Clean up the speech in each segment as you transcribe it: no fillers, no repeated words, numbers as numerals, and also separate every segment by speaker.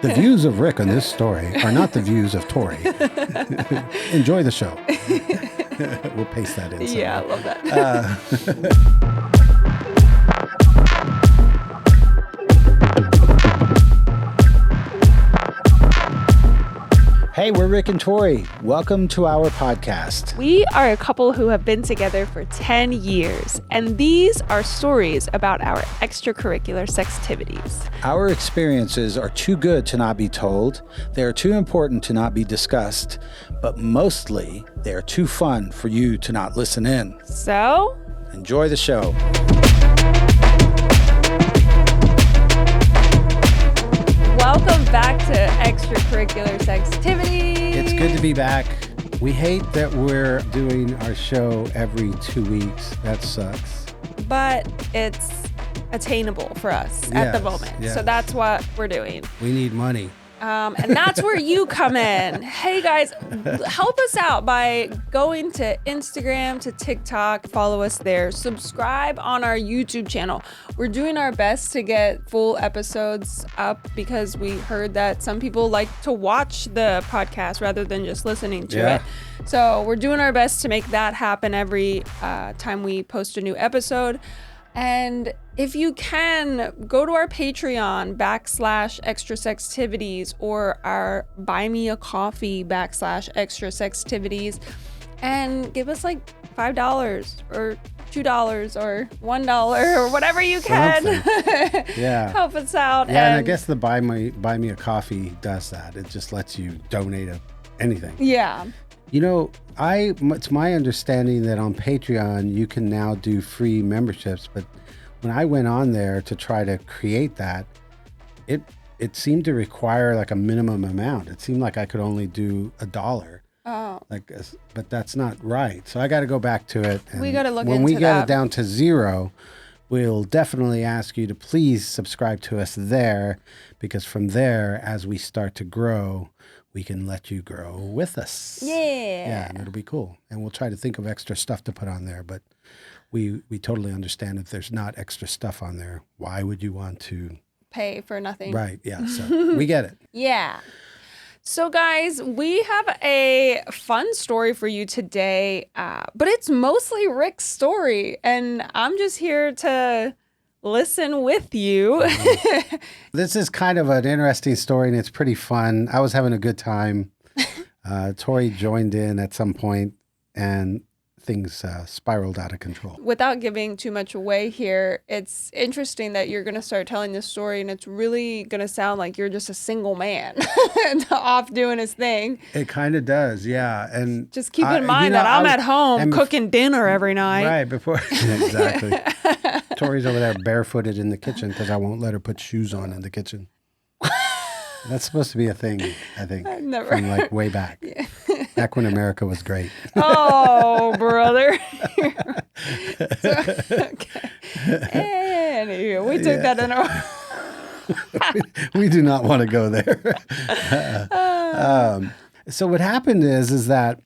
Speaker 1: The views of Rick on this story are not the views of Tori. Enjoy the show. We'll paste that in.
Speaker 2: Yeah, I love that.
Speaker 1: Hey, we're Rick and Tori. Welcome to our podcast.
Speaker 2: We are a couple who have been together for 10 years, and these are stories about our extracurricular sextivities.
Speaker 1: Our experiences are too good to not be told. They are too important to not be discussed. But mostly, they are too fun for you to not listen in.
Speaker 2: So,
Speaker 1: enjoy the show.
Speaker 2: welcome back to Extracurricular Sextivities.
Speaker 1: It's good to be back. We hate that we're doing our show every 2 weeks. That sucks.
Speaker 2: But it's attainable for us at the moment.
Speaker 1: Yes.
Speaker 2: So that's what we're doing.
Speaker 1: We need money.
Speaker 2: And that's where you come in. Hey guys, help us out by going to Instagram, to TikTok, follow us there, subscribe on our YouTube channel. We're doing our best to get full episodes up because we heard that some people like to watch the podcast rather than just listening to it. So we're doing our best to make that happen every time we post a new episode. And if you can, go to our Patreon /Extra Sextivities or our Buy Me a Coffee /Extra Sextivities and give us like $5 or $2 or $1 or whatever you can.
Speaker 1: Yeah.
Speaker 2: Help us out.
Speaker 1: Yeah, and I guess the Buy Me a Coffee does that. It just lets you donate anything.
Speaker 2: Yeah.
Speaker 1: You know, it's my understanding that on Patreon, you can now do free memberships. But when I went on there to try to create that, it seemed to require like a minimum amount. It seemed like I could only do $1.
Speaker 2: Oh.
Speaker 1: But that's not right. So I got to go back to it. And
Speaker 2: we got to look into that.
Speaker 1: When we get it down to 0, we'll definitely ask you to please subscribe to us there, because from there, as we start to grow, we can let you grow with us.
Speaker 2: Yeah.
Speaker 1: Yeah, and it'll be cool. And we'll try to think of extra stuff to put on there, but we totally understand if there's not extra stuff on there, why would you want to
Speaker 2: pay for nothing?
Speaker 1: Right, yeah, so we get it.
Speaker 2: Yeah. So guys, we have a fun story for you today, but it's mostly Rick's story, and I'm just here to listen with you.
Speaker 1: This is kind of an interesting story, and it's pretty fun. I was having a good time. Tori joined in at some point, and things spiraled out of control.
Speaker 2: Without giving too much away here, it's interesting that you're going to start telling this story, and it's really going to sound like you're just a single man off doing his thing.
Speaker 1: It kind of does, yeah. And
Speaker 2: just keep in mind that I'm at home cooking dinner every night.
Speaker 1: Right, before. Exactly. Tori's over there barefooted in the kitchen because I won't let her put shoes on in the kitchen. That's supposed to be a thing, I think. From like way back. Yeah. Back when America was great.
Speaker 2: Oh, brother. Okay. Anywho, we took that in our...
Speaker 1: We do not want to go there. So what happened is that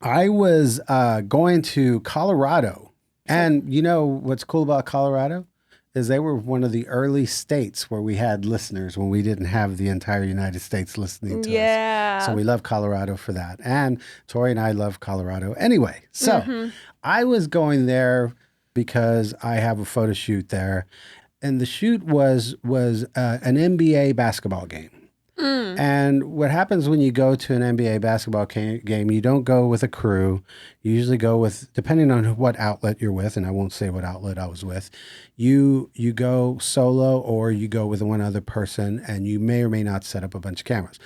Speaker 1: I was going to Colorado. And you know what's cool about Colorado? Is they were one of the early states where we had listeners when we didn't have the entire United States listening to us. So we love Colorado for that. And Tori and I love Colorado anyway. So I was going there because I have a photo shoot there. And the shoot was an NBA basketball game. And what happens when you go to an NBA basketball game, you don't go with a crew. You usually go with, depending on what outlet you're with, and I won't say what outlet I was with, you go solo or you go with one other person, and you may or may not set up a bunch of cameras.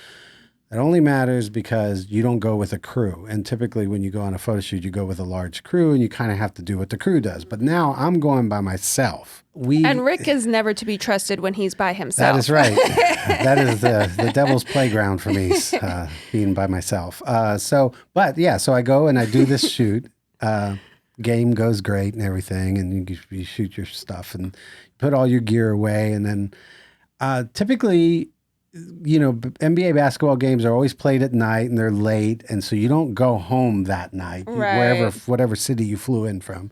Speaker 1: It only matters because you don't go with a crew. And typically when you go on a photo shoot, you go with a large crew and you kind of have to do what the crew does. But now I'm going by myself.
Speaker 2: And Rick is never to be trusted when he's by himself.
Speaker 1: That is right. That is the devil's playground for me, being by myself. So I go and I do this shoot. Game goes great and everything. And you shoot your stuff and put all your gear away. And then typically, you know, NBA basketball games are always played at night and they're late. And so you don't go home that night, whatever city you flew in from.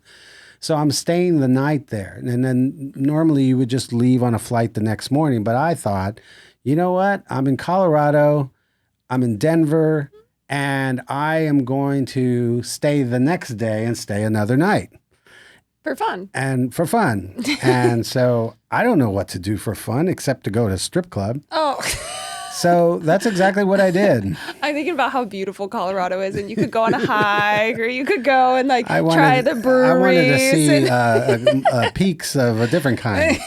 Speaker 1: So I'm staying the night there. And then normally you would just leave on a flight the next morning. But I thought, you know what? I'm in Colorado. I'm in Denver. And I am going to stay the next day and stay another night.
Speaker 2: For fun.
Speaker 1: And for fun. And so I don't know what to do for fun except to go to a strip club.
Speaker 2: Oh.
Speaker 1: So that's exactly what I did.
Speaker 2: I'm thinking about how beautiful Colorado is, and you could go on a hike, or you could go and try the breweries.
Speaker 1: I wanted to see peaks of a different kind.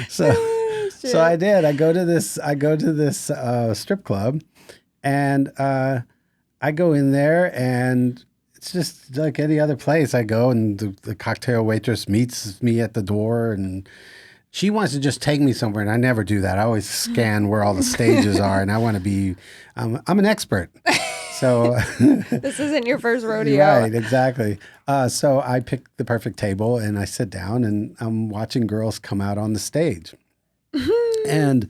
Speaker 1: So I did. I go to this strip club, and I go in there, and it's just like any other place. I go, and the cocktail waitress meets me at the door, and she wants to just take me somewhere, and I never do that. I always scan where all the stages are, and I want to be. I'm an expert, so
Speaker 2: this isn't your first rodeo,
Speaker 1: right? Exactly. So I pick the perfect table, and I sit down, and I'm watching girls come out on the stage, and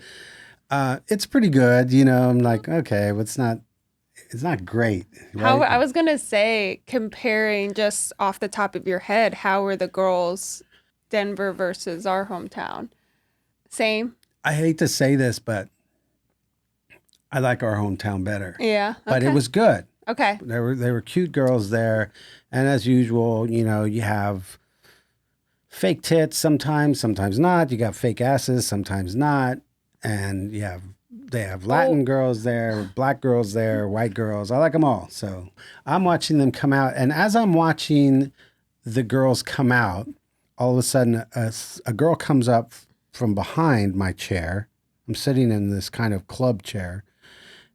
Speaker 1: it's pretty good. You know, I'm like, okay, but it's not great. Right?
Speaker 2: I was gonna say, comparing just off the top of your head, how were the girls? Denver versus our hometown. Same?
Speaker 1: I hate to say this, but I like our hometown better.
Speaker 2: Yeah. Okay.
Speaker 1: But it was good.
Speaker 2: Okay.
Speaker 1: There were cute girls there. And as usual, you know, you have fake tits sometimes not. You got fake asses, sometimes not. And they have Latin girls there, black girls there, white girls. I like them all. So I'm watching them come out. And as I'm watching the girls come out, all of a sudden, a girl comes up from behind my chair. I'm sitting in this kind of club chair,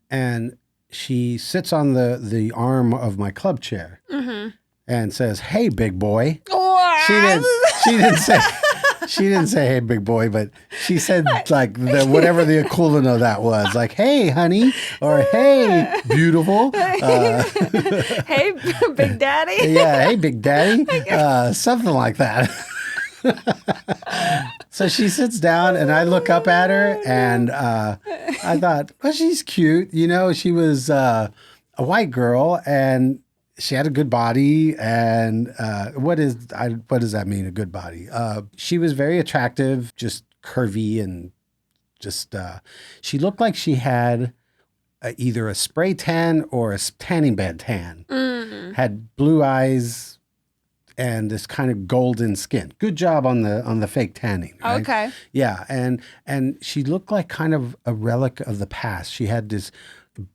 Speaker 1: and she sits on the arm of my club chair and says, "Hey, big boy." She didn't say "Hey, big boy," but she said like whatever the equivalent of that was, like "Hey, honey," or "Hey, beautiful."
Speaker 2: Hey, big daddy.
Speaker 1: Yeah, hey, big daddy. Something like that. So she sits down, and I look up at her, and I thought, well, she's cute. You know, she was a white girl, and she had a good body. And what does that mean, a good body? She was very attractive, just curvy, and just she looked like she had either a spray tan or a tanning bed tan. Had blue eyes and this kind of golden skin. Good job on the fake tanning. Right?
Speaker 2: Okay.
Speaker 1: Yeah, and she looked like kind of a relic of the past. She had this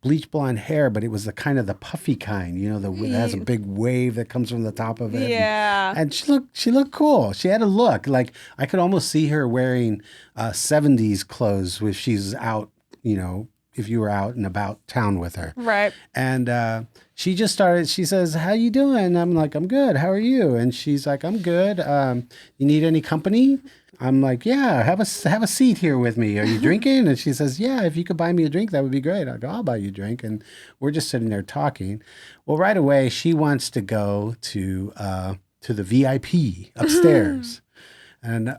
Speaker 1: bleach blonde hair, but it was the kind of the puffy kind, you know, it has a big wave that comes from the top of it.
Speaker 2: Yeah.
Speaker 1: And she looked cool. She had a look like I could almost see her wearing 70s clothes if she's out, you know, if you were out and about town with her.
Speaker 2: Right.
Speaker 1: And she says, "How you doing?" I'm like, "I'm good. How are you?" And she's like, "I'm good. You need any company?" I'm like, "Yeah, have a seat here with me. Are you drinking?" And she says, "Yeah, if you could buy me a drink, that would be great." I go, "I'll buy you a drink." And we're just sitting there talking. Well, right away, she wants to go to the VIP upstairs. And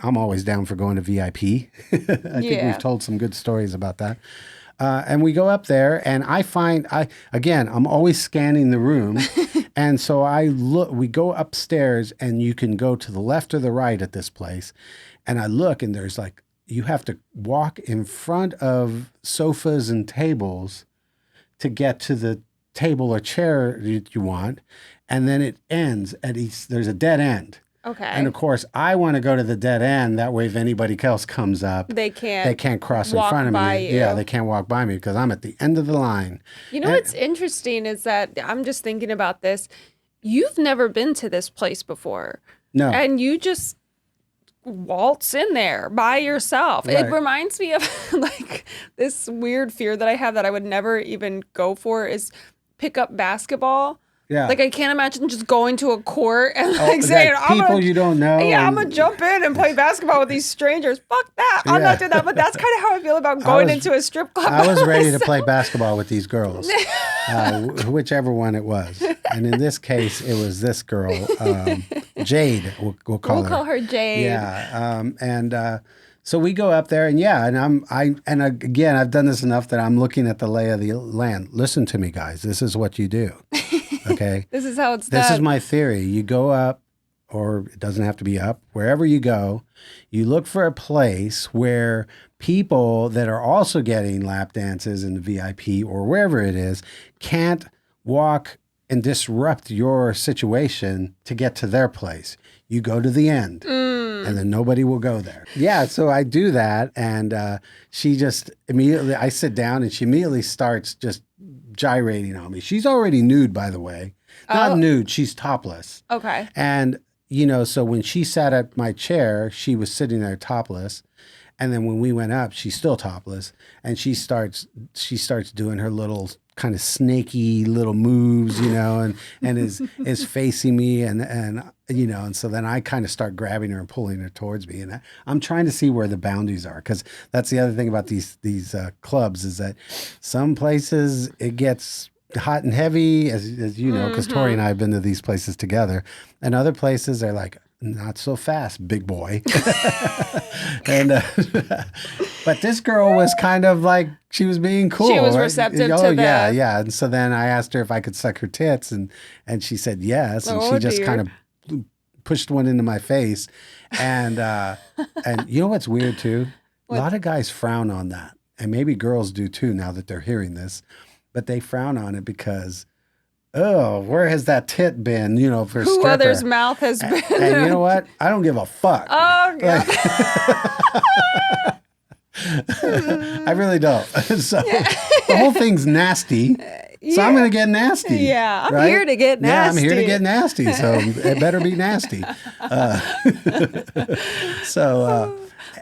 Speaker 1: I'm always down for going to VIP. I think we've told some good stories about that. And we go up there, and I'm always scanning the room. And so we go upstairs, and you can go to the left or the right at this place. And I look, and there's you have to walk in front of sofas and tables to get to the table or chair that you want. And then it ends there's a dead end.
Speaker 2: Okay.
Speaker 1: And of course, I want to go to the dead end. That way, if anybody else comes up,
Speaker 2: they can't
Speaker 1: cross in front of me.
Speaker 2: You.
Speaker 1: Yeah, they can't walk by me because I'm at the end of the line.
Speaker 2: You know what's interesting is that I'm just thinking about this. You've never been to this place before.
Speaker 1: No.
Speaker 2: And you just waltz in there by yourself.
Speaker 1: Right.
Speaker 2: It reminds me of this weird fear that I have that I would never even go for is pick up basketball.
Speaker 1: Yeah.
Speaker 2: I can't imagine just going to a court and saying,
Speaker 1: you don't know.
Speaker 2: Yeah, I'm going to jump in and play basketball with these strangers. Fuck that. I'm not doing that. But that's kind of how I feel about going into a strip club.
Speaker 1: I was ready to play basketball with these girls, whichever one it was. And in this case, it was this girl, Jade, we'll call her.
Speaker 2: We'll call her Jade.
Speaker 1: Yeah. So we go up there, and again, I've done this enough that I'm looking at the lay of the land. Listen to me, guys. This is what you do. Okay.
Speaker 2: This is how it's
Speaker 1: This
Speaker 2: done.
Speaker 1: is my theory. You go up, or it doesn't have to be up, wherever you go, you look for a place where people that are also getting lap dances in the VIP or wherever it is can't walk and disrupt your situation to get to their place. You go to the end. And then nobody will go there. Yeah, so I do that, and she just immediately, I sit down, and she immediately starts just gyrating on me. She's already nude, by the way. Not nude, she's topless.
Speaker 2: Okay.
Speaker 1: And, so when she sat at my chair, she was sitting there topless. And then when we went up, she's still topless. And she starts doing her little kind of snaky little moves, and is facing me and so then I kind of start grabbing her and pulling her towards me. And I'm trying to see where the boundaries are, because that's the other thing about these clubs is that some places it gets hot and heavy, as you know, because Tori and I have been to these places together, and other places they're like, not so fast, big boy. And but this girl was kind of like, she was being cool.
Speaker 2: She was
Speaker 1: right?
Speaker 2: receptive
Speaker 1: oh,
Speaker 2: to
Speaker 1: yeah,
Speaker 2: the...
Speaker 1: yeah. And so then I asked her if I could suck her tits, and she said yes, and she just kind of pushed one into my face, and you know what's weird too? A lot of guys frown on that, and maybe girls do too now that they're hearing this, but they frown on it because, oh, where has that tit been? For a
Speaker 2: Who
Speaker 1: stripper.
Speaker 2: other's mouth has been?
Speaker 1: And you know what? I don't give a fuck.
Speaker 2: Oh God.
Speaker 1: I really don't. So the whole thing's nasty. So I'm going to get nasty.
Speaker 2: Yeah, I'm
Speaker 1: right?
Speaker 2: here to get nasty.
Speaker 1: Yeah, I'm here to get nasty. So it better be nasty.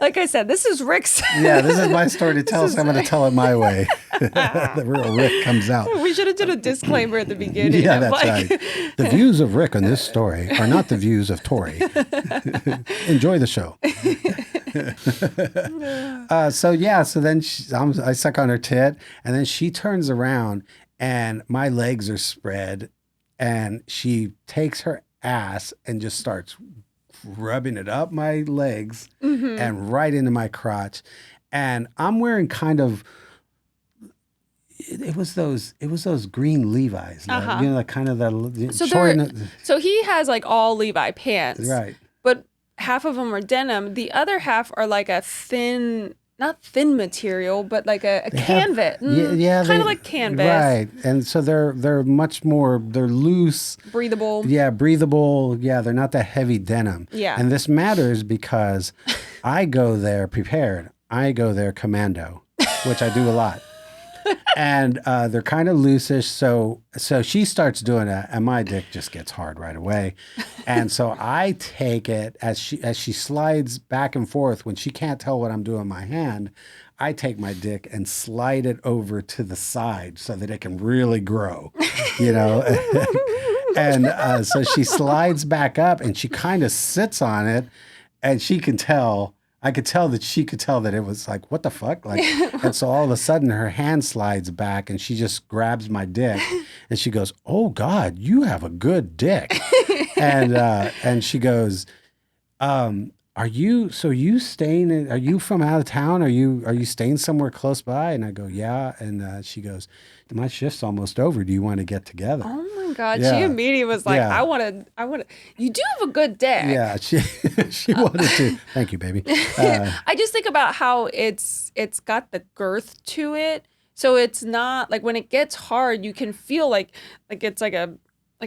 Speaker 2: Like I said, this is Rick's.
Speaker 1: Yeah, this is my story to tell, so I'm going to tell it my way. The real Rick comes out.
Speaker 2: We should have done a disclaimer at the beginning.
Speaker 1: Yeah, that's right. The views of Rick on this story are not the views of Tori. Enjoy the show. So then I suck on her tit, and then she turns around, and my legs are spread, and she takes her ass and just starts rubbing it up my legs and right into my crotch. And I'm wearing kind of, it was those green Levi's, like kind of the
Speaker 2: so he has like all Levi pants,
Speaker 1: right?
Speaker 2: But half of them are denim. The other half are like a thin, not thin material, but like a canvas. Kind of like canvas.
Speaker 1: Right. And so they're much more, they're loose.
Speaker 2: Breathable.
Speaker 1: Yeah, breathable. Yeah, they're not that heavy denim.
Speaker 2: Yeah.
Speaker 1: And this matters because I go there prepared. I go there commando, which I do a lot. And they're kind of loosish. So she starts doing it, and my dick just gets hard right away. And so I take it as she slides back and forth when she can't tell what I'm doing with my hand. I take my dick and slide it over to the side so that it can really grow, And so she slides back up, and she kind of sits on it, and she can tell. I could tell that she could tell that it was like, what the fuck? Like, and so all of a sudden her hand slides back, and she just grabs my dick, and she goes, "Oh God, you have a good dick." And she goes, are you from out of town? Are you staying somewhere close by? And I go, yeah. And she goes, my shift's almost over. Do you want to get together?
Speaker 2: Oh my God.
Speaker 1: Yeah.
Speaker 2: She immediately was like,
Speaker 1: Yeah.
Speaker 2: I want to, you do have a good dick.
Speaker 1: Yeah, she wanted to. Thank you, baby.
Speaker 2: I just think about how it's got the girth to it. So it's not like when it gets hard, you can feel like it's like a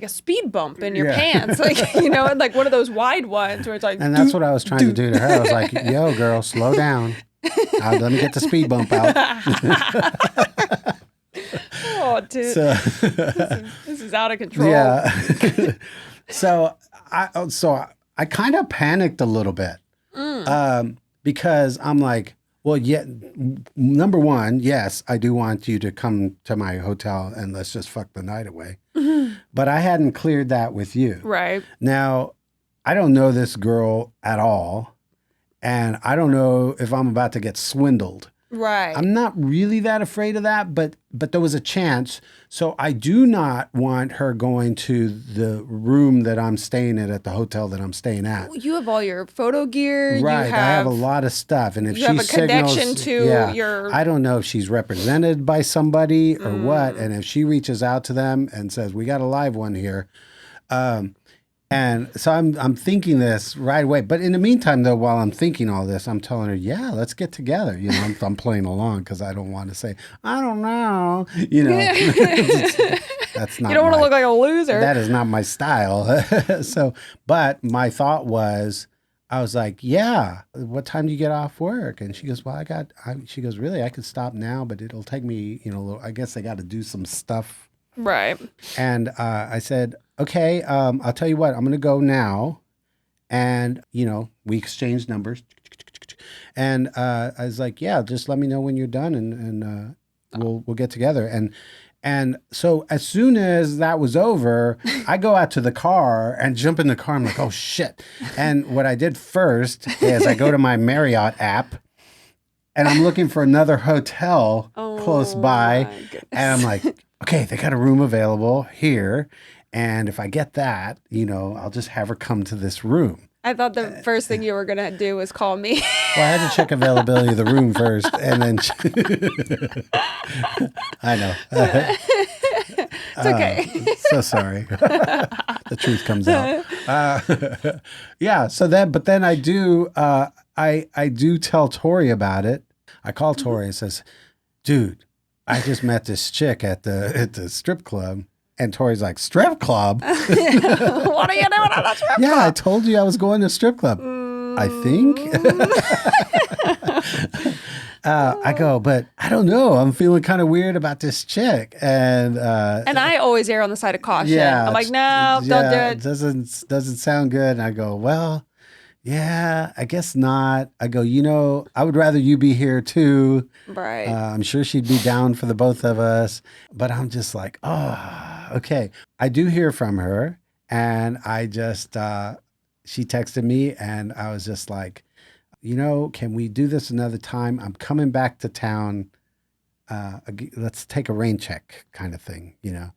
Speaker 2: speed bump in your pants, like, like one of those wide ones where it's like.
Speaker 1: And that's what I was trying to do to her. I was like, yo, girl, slow down. Let me get the speed bump out.
Speaker 2: Oh, dude.
Speaker 1: So,
Speaker 2: this is out of control.
Speaker 1: Yeah. So I kind of panicked a little bit because I'm like, well, yeah, number one, yes, I do want you to come to my hotel and let's just fuck the night away. Mm-hmm. But I hadn't cleared that with you.
Speaker 2: Right.
Speaker 1: Now, I don't know this girl at all. And I don't know if I'm about to get swindled.
Speaker 2: Right.
Speaker 1: I'm not really that afraid of that, but there was a chance. So I do not want her going to the room that I'm staying at the hotel that I'm staying at.
Speaker 2: You have all your photo gear.
Speaker 1: Right.
Speaker 2: You
Speaker 1: I have a lot of stuff. And if
Speaker 2: you
Speaker 1: she
Speaker 2: have a
Speaker 1: signals,
Speaker 2: connection to your...
Speaker 1: I don't know if she's represented by somebody or what. And if she reaches out to them and says, we got a live one here. And so I'm thinking this right away. But in the meantime, though, while I'm thinking all this, I'm telling her, yeah, let's get together. You know, I'm playing along because I don't want to say, I don't know. You know, that's not.
Speaker 2: You don't want to look like a loser.
Speaker 1: That is not my style. So, but my thought was, I was like, yeah, what time do you get off work? And she goes, well, she goes, really, I could stop now, but it'll take me, you know, I guess I got to do some stuff.
Speaker 2: Right.
Speaker 1: And I said, okay, I'll tell you what, I'm going to go now. And, you know, we exchanged numbers. And I was like, yeah, just let me know when you're done and we'll get together. And so as soon as that was over, I go out to the car and jump in the car. I'm like, oh, shit. And what I did first is I go to my Marriott app and I'm looking for another hotel close by. And I'm like, okay, they got a room available here. And if I get that, you know, I'll just have her come to this room.
Speaker 2: I thought the first thing you were going to do was call me.
Speaker 1: Well, I had to check availability of the room first. And then I know.
Speaker 2: It's okay.
Speaker 1: So sorry. The truth comes out. Yeah. So but then I do, I do tell Tori about it. I call Tori and says, dude, I just met this chick at the strip club. And Tori's like, strip club?
Speaker 2: What are you doing at a strip club?
Speaker 1: Yeah, I told you I was going to a strip club. I think. I go, but I don't know. I'm feeling kind of weird about this chick. And
Speaker 2: I always err on the side of caution.
Speaker 1: Yeah,
Speaker 2: I'm like, no, don't do it.
Speaker 1: Doesn't sound good. And I go, well, yeah, I guess not. I go, you know, I would rather you be here too.
Speaker 2: Right.
Speaker 1: I'm sure she'd be down for the both of us. But I'm just like, oh, okay. I do hear from her. And I just, she texted me and I was just like, you know, can we do this another time? I'm coming back to town. Let's take a rain check kind of thing, you know.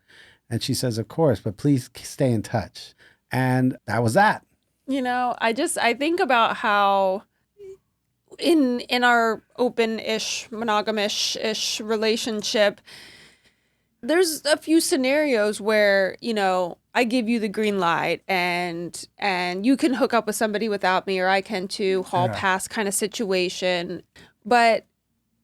Speaker 1: And she says, of course, but please stay in touch. And that was that.
Speaker 2: You know, I think about how in our open-ish, monogamish-ish relationship, there's a few scenarios where, you know, I give you the green light and you can hook up with somebody without me, or I can too, hall pass kind of situation. But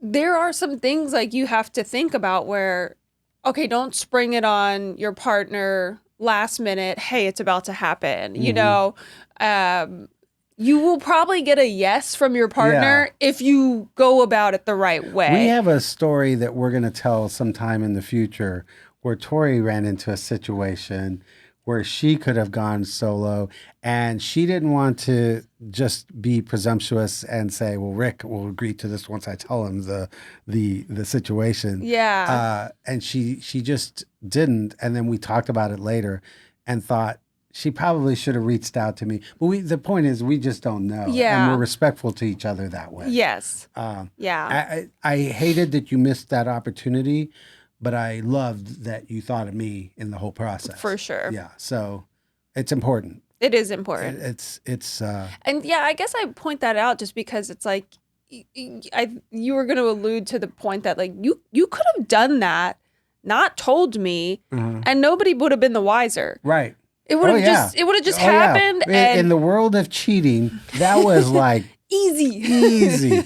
Speaker 2: there are some things like you have to think about where, okay, don't spring it on your partner last minute. Hey, it's about to happen. Mm-hmm. You know, you will probably get a yes from your partner if you go about it the right way.
Speaker 1: We have a story that we're going to tell sometime in the future where Tori ran into a situation where she could have gone solo and she didn't want to just be presumptuous and say, well, Rick will agree to this once I tell him the situation.
Speaker 2: Yeah.
Speaker 1: And she just didn't. And then we talked about it later and thought, she probably should have reached out to me. But the point is, we just don't know.
Speaker 2: Yeah.
Speaker 1: And we're respectful to each other that way.
Speaker 2: Yes. Yeah.
Speaker 1: I hated that you missed that opportunity, but I loved that you thought of me in the whole process.
Speaker 2: For sure.
Speaker 1: Yeah. So it's important.
Speaker 2: It is important.
Speaker 1: It's
Speaker 2: and yeah, I guess I point that out just because it's like, you were going to allude to the point that like, you could have done that, not told me, and nobody would have been the wiser.
Speaker 1: Right.
Speaker 2: It would have just happened.
Speaker 1: Yeah.
Speaker 2: And
Speaker 1: in the world of cheating, that was like easy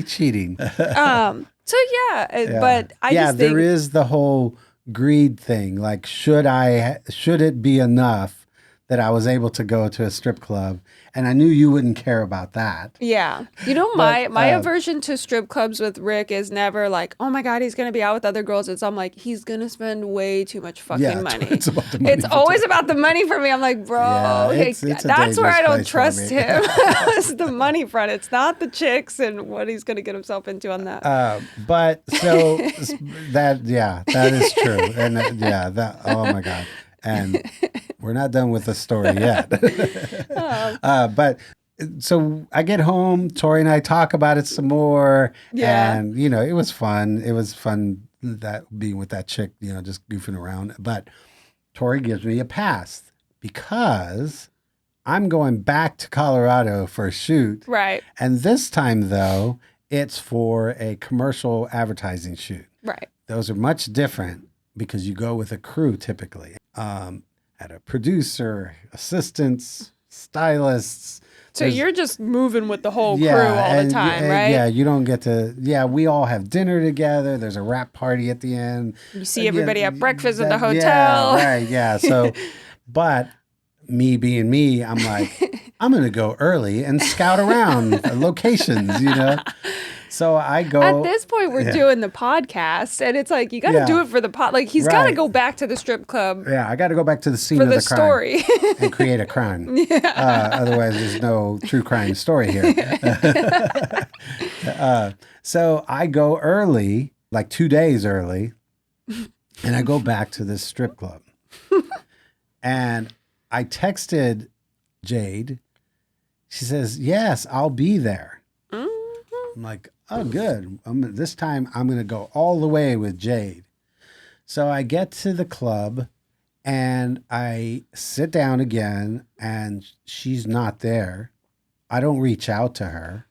Speaker 1: cheating.
Speaker 2: So yeah, but I just think
Speaker 1: there is the whole greed thing. Like, should it be enough that I was able to go to a strip club? And I knew you wouldn't care about that.
Speaker 2: Yeah. You know, my aversion to strip clubs with Rick is never like, oh my God, he's going to be out with other girls. I'm like, he's going to spend way too much fucking money.
Speaker 1: It's about the money.
Speaker 2: It's always about the money for me. I'm like, bro, it's that's where I don't trust him. It's the money front. It's not the chicks and what he's going to get himself into on that.
Speaker 1: But so that is true. And oh my God. And we're not done with the story yet.
Speaker 2: Oh.
Speaker 1: But so I get home, Tori and I talk about it some more.
Speaker 2: Yeah.
Speaker 1: And, you know, it was fun. It was fun that being with that chick, you know, just goofing around. But Tori gives me a pass because I'm going back to Colorado for a shoot.
Speaker 2: Right.
Speaker 1: And this time, though, it's for a commercial advertising shoot.
Speaker 2: Right.
Speaker 1: Those are much different because you go with a crew typically. At a producer, assistants, stylists.
Speaker 2: So you're just moving with the whole crew
Speaker 1: Yeah,
Speaker 2: all the time, right?
Speaker 1: Yeah, you don't get to. Yeah, we all have dinner together. There's a wrap party at the end.
Speaker 2: You see everybody at breakfast at the hotel.
Speaker 1: Yeah, right. Yeah. So, but me being me, I'm like, I'm gonna go early and scout around locations. You know. So I go.
Speaker 2: At this point, we're doing the podcast, and it's like you got to do it for the pod. Like he's got to go back to the strip club.
Speaker 1: Yeah, I got to go back to the scene
Speaker 2: for
Speaker 1: of
Speaker 2: the
Speaker 1: the crime
Speaker 2: story
Speaker 1: and create a crime. Otherwise, there's no true crime story here. So I go early, like 2 days early, and I go back to this strip club. And I texted Jade. She says, "Yes, I'll be there." I'm like, oh, good. This time I'm going to go all the way with Jade. So I get to the club and I sit down again and she's not there. I don't reach out to her.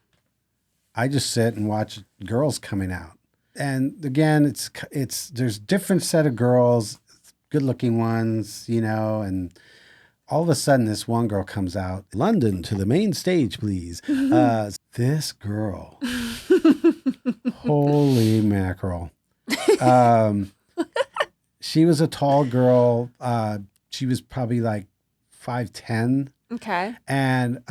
Speaker 1: I just sit and watch girls coming out. And again, there's different set of girls, good looking ones, you know, and all of a sudden this one girl comes out. London to the main stage, please. This girl, holy mackerel. She was a tall girl. She was probably like 5'10".
Speaker 2: Okay.
Speaker 1: And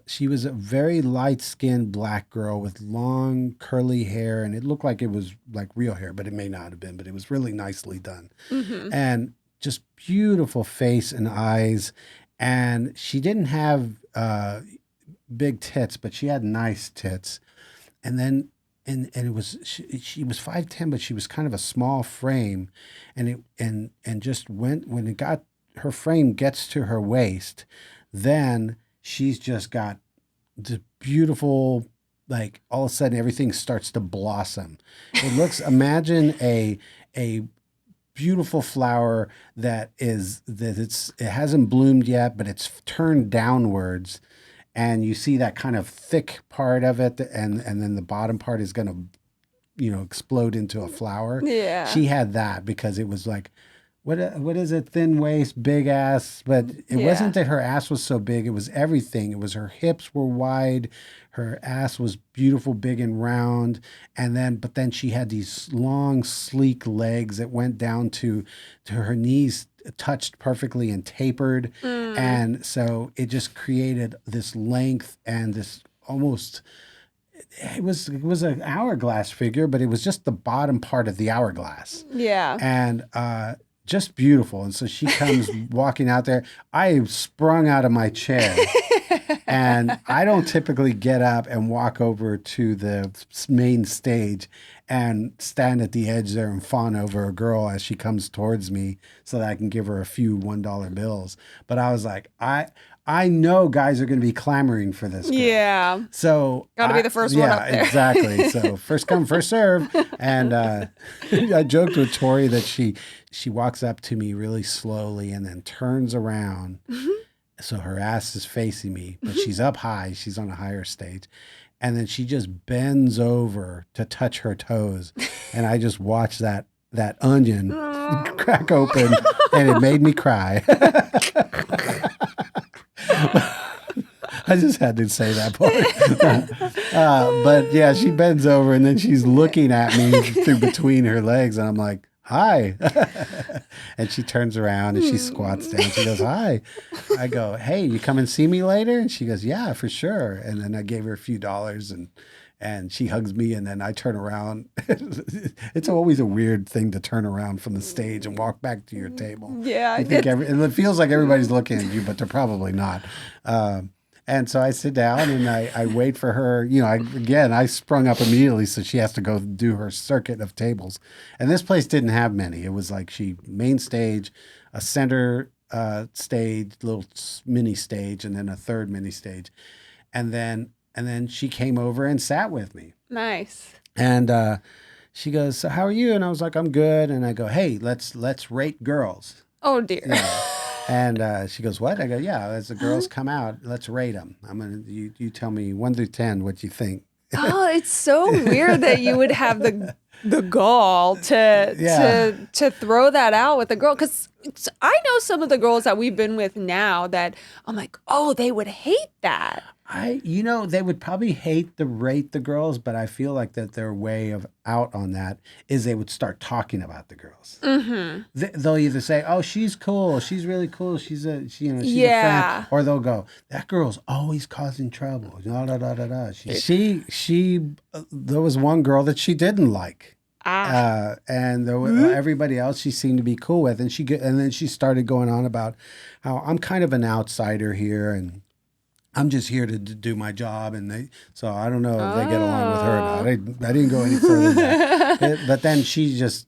Speaker 1: she was a very light-skinned black girl with long curly hair. And it looked like it was like real hair, but it may not have been. But it was really nicely done. Mm-hmm. And just beautiful face and eyes. And she didn't have big tits, but she had nice tits. And then and it was she was 5'10", but she was kind of a small frame. And just when it got, her frame gets to her waist, then she's just got the beautiful, like all of a sudden everything starts to blossom. It looks, imagine a beautiful flower it hasn't bloomed yet, but it's turned downwards, and you see that kind of thick part of it, and then the bottom part is going to, you know, explode into a flower.
Speaker 2: Yeah.
Speaker 1: She had that because it was like, what is it? Thin waist, big ass. But it wasn't that her ass was so big. It was everything. It was her hips were wide. Her ass was beautiful, big and round. But then she had these long, sleek legs that went down to her knees, touched perfectly and tapered. And so it just created this length and this almost, it was an hourglass figure, but it was just the bottom part of the hourglass.
Speaker 2: Yeah.
Speaker 1: And just beautiful. And so she comes walking out there. I sprung out of my chair. And I don't typically get up and walk over to the main stage and stand at the edge there and fawn over a girl as she comes towards me so that I can give her a few $1 bills. But I was like, I know guys are going to be clamoring for this girl.
Speaker 2: Yeah.
Speaker 1: So
Speaker 2: got to be the first one up there.
Speaker 1: Yeah, exactly. So first come, first serve. And I joked with Tori that she walks up to me really slowly and then turns around. Mm-hmm. So her ass is facing me, but she's up high. She's on a higher stage. And then she just bends over to touch her toes. And I just watched that onion crack open, and it made me cry. I just had to say that part. But yeah, she bends over and then she's looking at me through between her legs. And I'm like, hi. And she turns around and she squats down. She goes, hi. I go, hey, you come and see me later? And she goes, yeah, for sure. And then I gave her a few dollars and she hugs me, and then I turn around. It's always a weird thing to turn around from the stage and walk back to your table.
Speaker 2: Yeah.
Speaker 1: And it feels like everybody's looking at you, but they're probably not. And so I sit down and I wait for her. You know, I sprung up immediately, so she has to go do her circuit of tables. And this place didn't have many. It was like main stage, a center stage, little mini stage, and then a third mini stage. And then she came over and sat with me.
Speaker 2: Nice.
Speaker 1: And she goes, "So how are you?" And I was like, "I'm good." And I go, "Hey, let's rate girls."
Speaker 2: Oh dear.
Speaker 1: Yeah. And she goes, "What?" I go, "Yeah, as the girls come out, let's rate them. You tell me 1 through 10 what you think."
Speaker 2: Oh, it's so weird that you would have the gall to throw that out with a girl, because I know some of the girls that we've been with now that I'm like, oh, they would hate that.
Speaker 1: They would probably hate the rate the girls, but I feel like that their way of out on that is they would start talking about the girls.
Speaker 2: Mm-hmm.
Speaker 1: They'll either say, "Oh, she's cool. She's really cool. She's a friend," or they'll go, "That girl's always causing trouble." Da, da, da, da, da. There was one girl that she didn't like. And everybody else she seemed to be cool with, and then she started going on about how I'm kind of an outsider here, and I'm just here to do my job, so I don't know if they get along with her or not. I didn't go any further than that. But then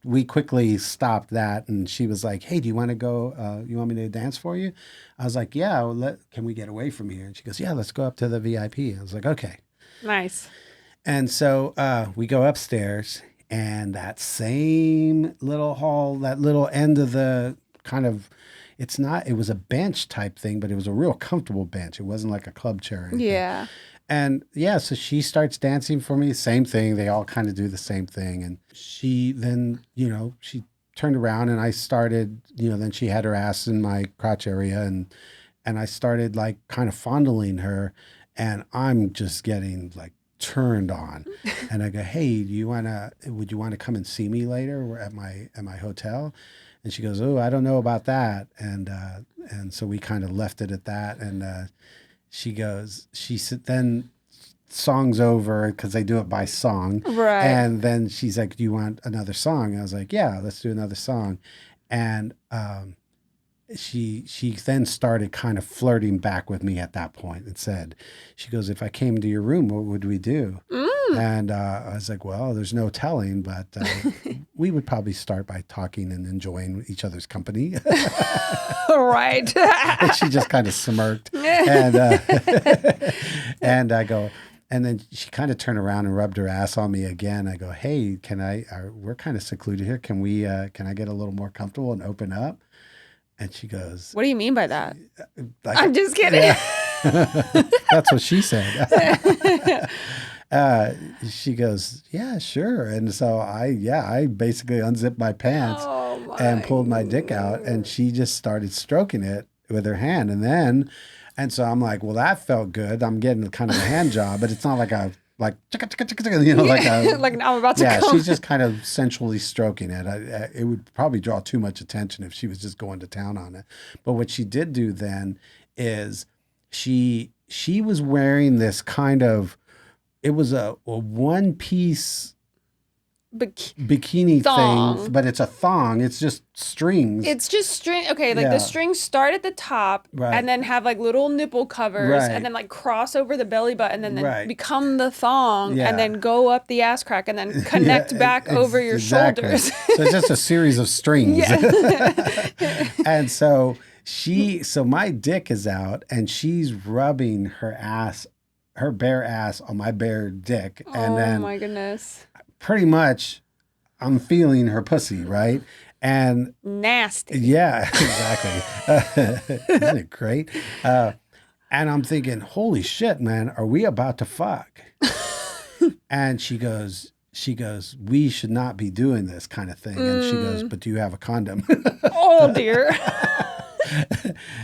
Speaker 1: we quickly stopped that, and she was like, "Hey, do you want to go? You want me to dance for you?" I was like, "Yeah, can we get away from here?" And she goes, "Yeah, let's go up to the VIP." I was like, "Okay."
Speaker 2: Nice.
Speaker 1: And so we go upstairs, and that same little hall, that little end of the kind of, it was a bench type thing, but it was a real comfortable bench. It wasn't like a club chair or anything.
Speaker 2: Yeah.
Speaker 1: And yeah, so she starts dancing for me. Same thing. They all kind of do the same thing. And she then, she turned around, and I started, then she had her ass in my crotch area, and I started like kind of fondling her, and I'm just getting like turned on. And I go, "Hey, would you want to come and see me later? We're at my hotel." And she goes, "Oh, I don't know about that." And so we kind of left it at that. And then song's over, because they do it by song.
Speaker 2: Right.
Speaker 1: And then she's like, "Do you want another song?" And I was like, "Yeah, let's do another song." And she then started kind of flirting back with me at that point, and said, she goes, "If I came to your room, what would we do?" And I was like, "Well, there's no telling, but we would probably start by talking and enjoying each other's company."
Speaker 2: Right.
Speaker 1: And she just kind of smirked. And and I go, and then she kind of turned around and rubbed her ass on me again. I go, "Hey, we're kind of secluded here. Can I get a little more comfortable and open up?" And she goes,
Speaker 2: "What do you mean by that?"
Speaker 1: Like,
Speaker 2: I'm just kidding.
Speaker 1: Yeah. That's what she said. She goes, "Yeah, sure." And so I basically unzipped my pants and pulled my dick out, and she just started stroking it with her hand. And so I'm like, "Well, that felt good. I'm getting kind of a hand job, but it's not like like
Speaker 2: like I'm about to come.
Speaker 1: She's just kind of sensually stroking it. It would probably draw too much attention if she was just going to town on it. But what she did do then is she was wearing this kind of, it was a one-piece bikini
Speaker 2: thong
Speaker 1: thing, but it's a thong. It's just strings.
Speaker 2: It's just string. Okay, like the strings start at the top,
Speaker 1: right,
Speaker 2: and then have like little nipple covers,
Speaker 1: right,
Speaker 2: and then like cross over the belly button, and then become the thong, and then go up the ass crack, and then connect back over your shoulders.
Speaker 1: So it's just a series of strings. And so my dick is out, and she's rubbing her bare ass on my bare dick. And then,
Speaker 2: oh my goodness.
Speaker 1: Pretty much I'm feeling her pussy, right? And
Speaker 2: nasty.
Speaker 1: Yeah, exactly. Isn't it great? And I'm thinking, holy shit, man, are we about to fuck? And she goes, "We should not be doing this kind of thing." And she goes, "But do you have a condom?"
Speaker 2: Oh dear.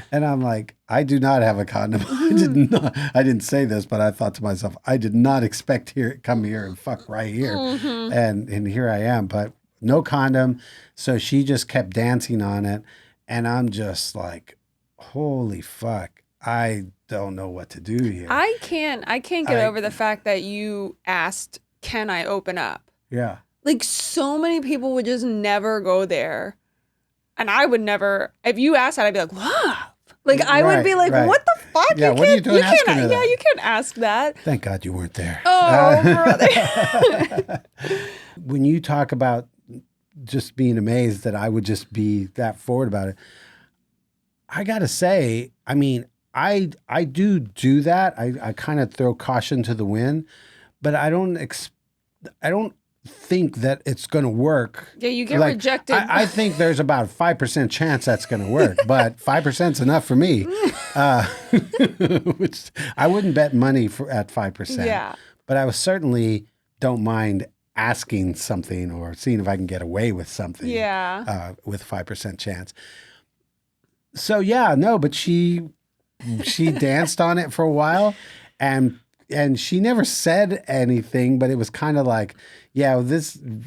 Speaker 1: And I'm like, "I do not have a condom." I didn't say this, but I thought to myself, I did not expect come here and fuck right here. And here I am, but no condom. So she just kept dancing on it. And I'm just like, holy fuck. I don't know what to do here.
Speaker 2: I can't get over the fact that you asked, "Can I open up?"
Speaker 1: Yeah.
Speaker 2: Like, so many people would just never go there. And I would never, if you asked that, I'd be like, "Wow." Like, I would be like, "What the fuck?"
Speaker 1: Yeah, what are you doing asking her that?
Speaker 2: Yeah, you can't ask that.
Speaker 1: Thank God you weren't there.
Speaker 2: Oh, brother.
Speaker 1: When you talk about just being amazed that I would just be that forward about it, I got to say, I mean, I do that. I kind of throw caution to the wind, but I don't think that it's going to work.
Speaker 2: Yeah, you get rejected.
Speaker 1: I think there's about a 5% chance that's going to work, but 5% is enough for me. Which I wouldn't bet money at 5%.
Speaker 2: Yeah.
Speaker 1: But I certainly don't mind asking something or seeing if I can get away with something.
Speaker 2: Yeah.
Speaker 1: With 5% chance. So yeah, no, but she danced on it for a while, and she never said anything, but it was kind of like, yeah,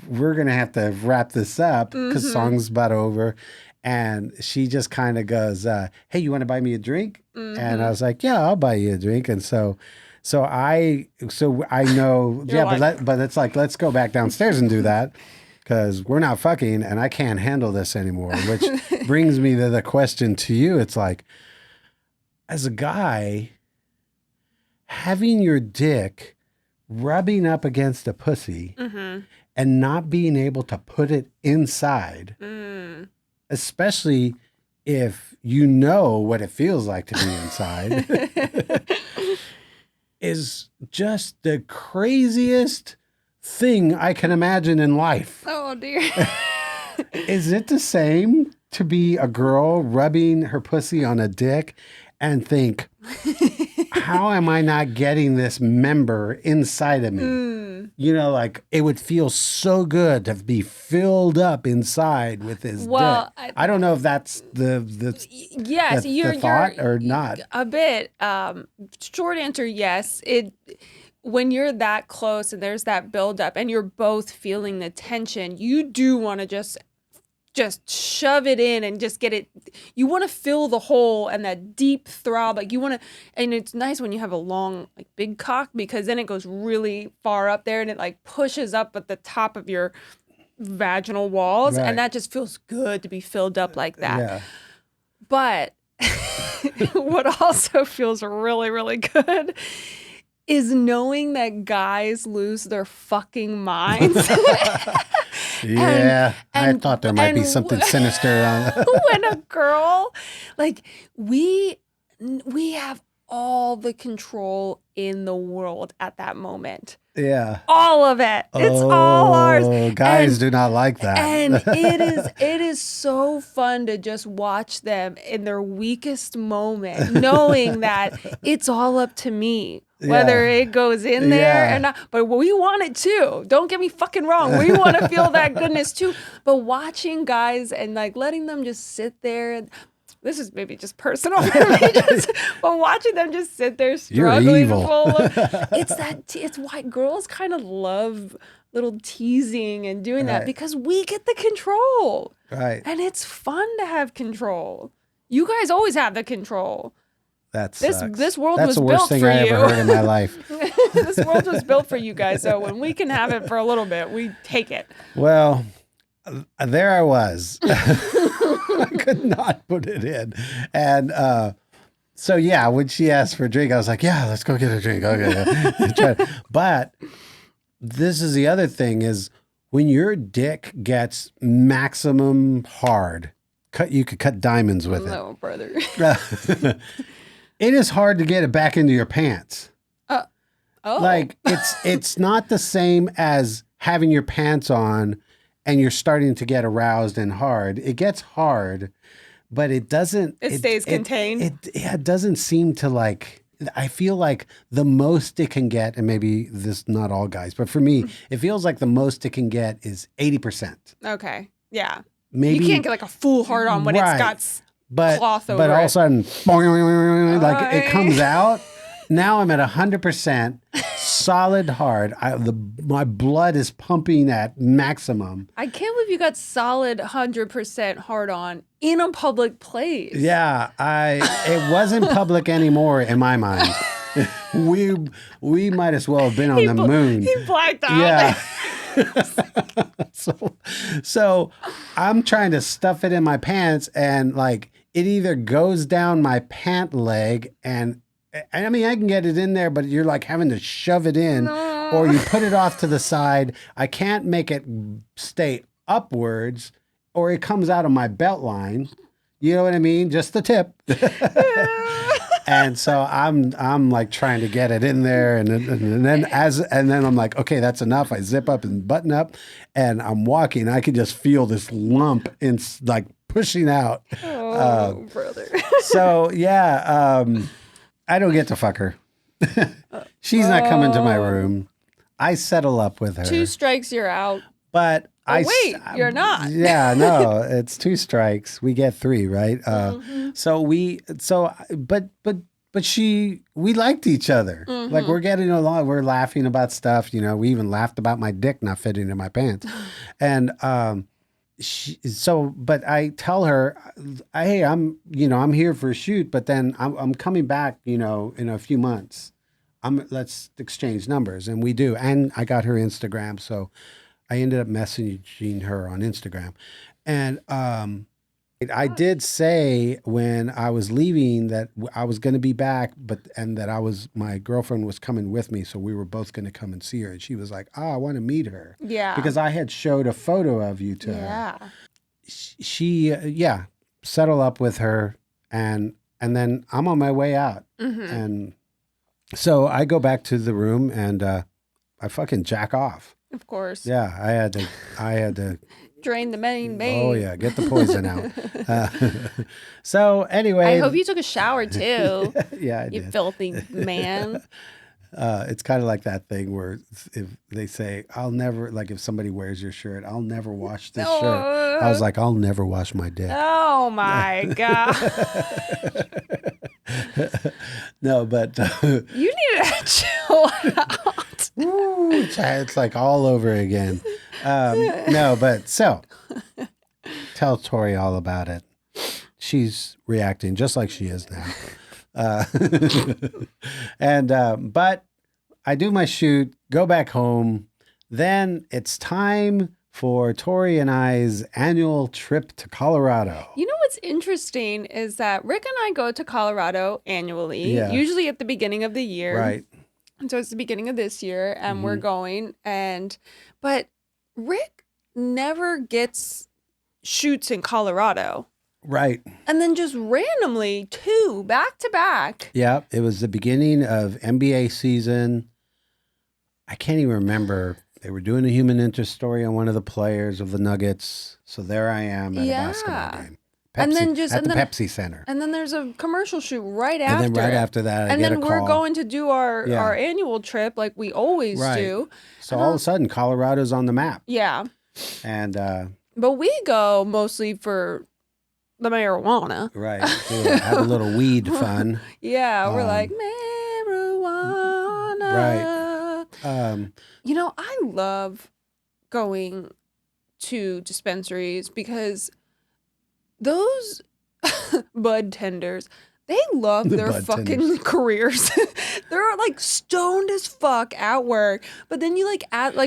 Speaker 1: we're gonna have to wrap this up because song's about over. And she just kind of goes, hey, you want to buy me a drink? And I was like, yeah, I'll buy you a drink. And so I know, yeah, like, but it's like, let's go back downstairs and do that because we're not fucking and I can't handle this anymore, which brings me to the question to you. It's like, as a guy, having your dick rubbing up against a pussy and not being able to put it inside, especially if you know what it feels like to be inside, is just the craziest thing I can imagine in life.
Speaker 2: Oh, dear.
Speaker 1: Is it the same to be a girl rubbing her pussy on a dick and think, how am I not getting this member inside of me? You know, like it would feel so good to be filled up inside with his dick. I don't know if that's the thought or not.
Speaker 2: A bit. Short answer, yes. When you're that close and there's that buildup and you're both feeling the tension, you do want to just shove it in and just get it. You want to fill the hole and that deep throb. Like you want to, and it's nice when you have a long, like big cock because then it goes really far up there and it like pushes up at the top of your vaginal walls. Right. And that just feels good to be filled up like that. Yeah. But what also feels really, really good is knowing that guys lose their fucking minds.
Speaker 1: Yeah, I thought there might be something sinister on that.
Speaker 2: When a girl, like we have all the control in the world at that moment.
Speaker 1: Yeah.
Speaker 2: All of it. It's all ours.
Speaker 1: Guys do not like that.
Speaker 2: And it is so fun to just watch them in their weakest moment, knowing that it's all up to me. Whether it goes in there or not. But we want it too. Don't get me fucking wrong. We want to feel that goodness too. But watching guys and like letting them just sit there. This is maybe just personal for me. But watching them just sit there struggling.
Speaker 1: You're evil.
Speaker 2: It's why girls kind of love little teasing and doing that because we get the control.
Speaker 1: Right.
Speaker 2: And it's fun to have control. You guys always have the control.
Speaker 1: This
Speaker 2: world
Speaker 1: was built for you. That's the worst thing I ever heard in my life.
Speaker 2: This world was built for you guys. So when we can have it for a little bit, we take it.
Speaker 1: Well, there I was. I could not put it in. And so, yeah, when she asked for a drink, I was like, yeah, let's go get a drink. Okay. But this is the other thing is when your dick gets maximum hard, you could cut diamonds with it.
Speaker 2: No, brother.
Speaker 1: It is hard to get it back into your pants.
Speaker 2: Like
Speaker 1: it's not the same as having your pants on and you're starting to get aroused and hard. It gets hard, but it doesn't.
Speaker 2: It stays contained.
Speaker 1: It doesn't seem to like. I feel like the most it can get, and maybe this not all guys, but for me, it feels like the most it can get is 80%.
Speaker 2: Okay. Yeah.
Speaker 1: Maybe
Speaker 2: you can't get like a full hard on when it's got cloth over
Speaker 1: but all of a sudden, like it comes
Speaker 2: Right.
Speaker 1: out. Now I'm at 100% solid hard. My blood is pumping at maximum.
Speaker 2: I can't believe you got solid 100% hard on in a public place.
Speaker 1: Yeah, it wasn't public anymore in my mind. We might as well have been on the moon.
Speaker 2: He blacked out.
Speaker 1: Yeah. So I'm trying to stuff it in my pants and like it either goes down my pant leg and I mean, I can get it in there, but you're like having to shove it in or you put it off to the side. I can't make it stay upwards or it comes out of my belt line. You know what I mean? Just the tip. And so I'm like trying to get it in there, and then I'm like, okay, that's enough. I zip up and button up, and I'm walking. I can just feel this lump in like pushing out.
Speaker 2: Oh, brother.
Speaker 1: So yeah, I don't get to fuck her. She's not coming to my room. I settle up with her.
Speaker 2: 2 strikes, you're out.
Speaker 1: But
Speaker 2: wait, you're not.
Speaker 1: Yeah, no, it's 2 strikes. We get 3, right? We liked each other. Like we're getting along. We're laughing about stuff. You know, we even laughed about my dick not fitting in my pants. And but I tell her, hey, I'm here for a shoot, but then I'm coming back, in a few months. Let's exchange numbers, and we do. And I got her Instagram, so I ended up messaging her on Instagram. And I did say when I was leaving that I was going to be back, and that my girlfriend was coming with me, so we were both going to come and see her. And she was like, "Oh, I want to meet her."
Speaker 2: Yeah.
Speaker 1: Because I had showed a photo of you to her.
Speaker 2: Yeah.
Speaker 1: She settle up with her, and then I'm on my way out, and so I go back to the room and I fucking jack off.
Speaker 2: Of course.
Speaker 1: Yeah, I had to
Speaker 2: drain the main vein.
Speaker 1: Oh yeah, get the poison out. So anyway,
Speaker 2: I hope you took a shower too.
Speaker 1: Yeah, I
Speaker 2: you
Speaker 1: did.
Speaker 2: filthy man.
Speaker 1: It's kind of like that thing where if they say, "I'll never," like if somebody wears your shirt, "I'll never wash this shirt." I was like, "I'll never wash my dick."
Speaker 2: Oh my god.
Speaker 1: No, but
Speaker 2: you need to chill out.
Speaker 1: Woo, it's like all over again. No, but so tell Tori all about it. She's reacting just like she is now. But I do my shoot, go back home. Then it's time for Tori and I's annual trip to Colorado.
Speaker 2: You know what's interesting is that Rick and I go to Colorado annually, usually at the beginning of the year.
Speaker 1: Right.
Speaker 2: And so it's the beginning of this year and we're going but Rick never gets shoots in Colorado.
Speaker 1: Right.
Speaker 2: And then just randomly 2 back to back.
Speaker 1: Yeah. It was the beginning of NBA season. I can't even remember. They were doing a human interest story on one of the players of the Nuggets. So there I am at a basketball game. Pepsi,
Speaker 2: and then
Speaker 1: Pepsi Center.
Speaker 2: And then there's a commercial shoot right after.
Speaker 1: And then right after that, I get a call.
Speaker 2: We're going to do our annual trip like we always do.
Speaker 1: So all of a sudden, Colorado's on the map.
Speaker 2: Yeah.
Speaker 1: And
Speaker 2: but we go mostly for the marijuana.
Speaker 1: Right. Have a little weed fun.
Speaker 2: Yeah, we're like marijuana.
Speaker 1: Right.
Speaker 2: I love going to dispensaries because those bud tenders, they love their fucking careers. They're like stoned as fuck at work. But then you Rick and I go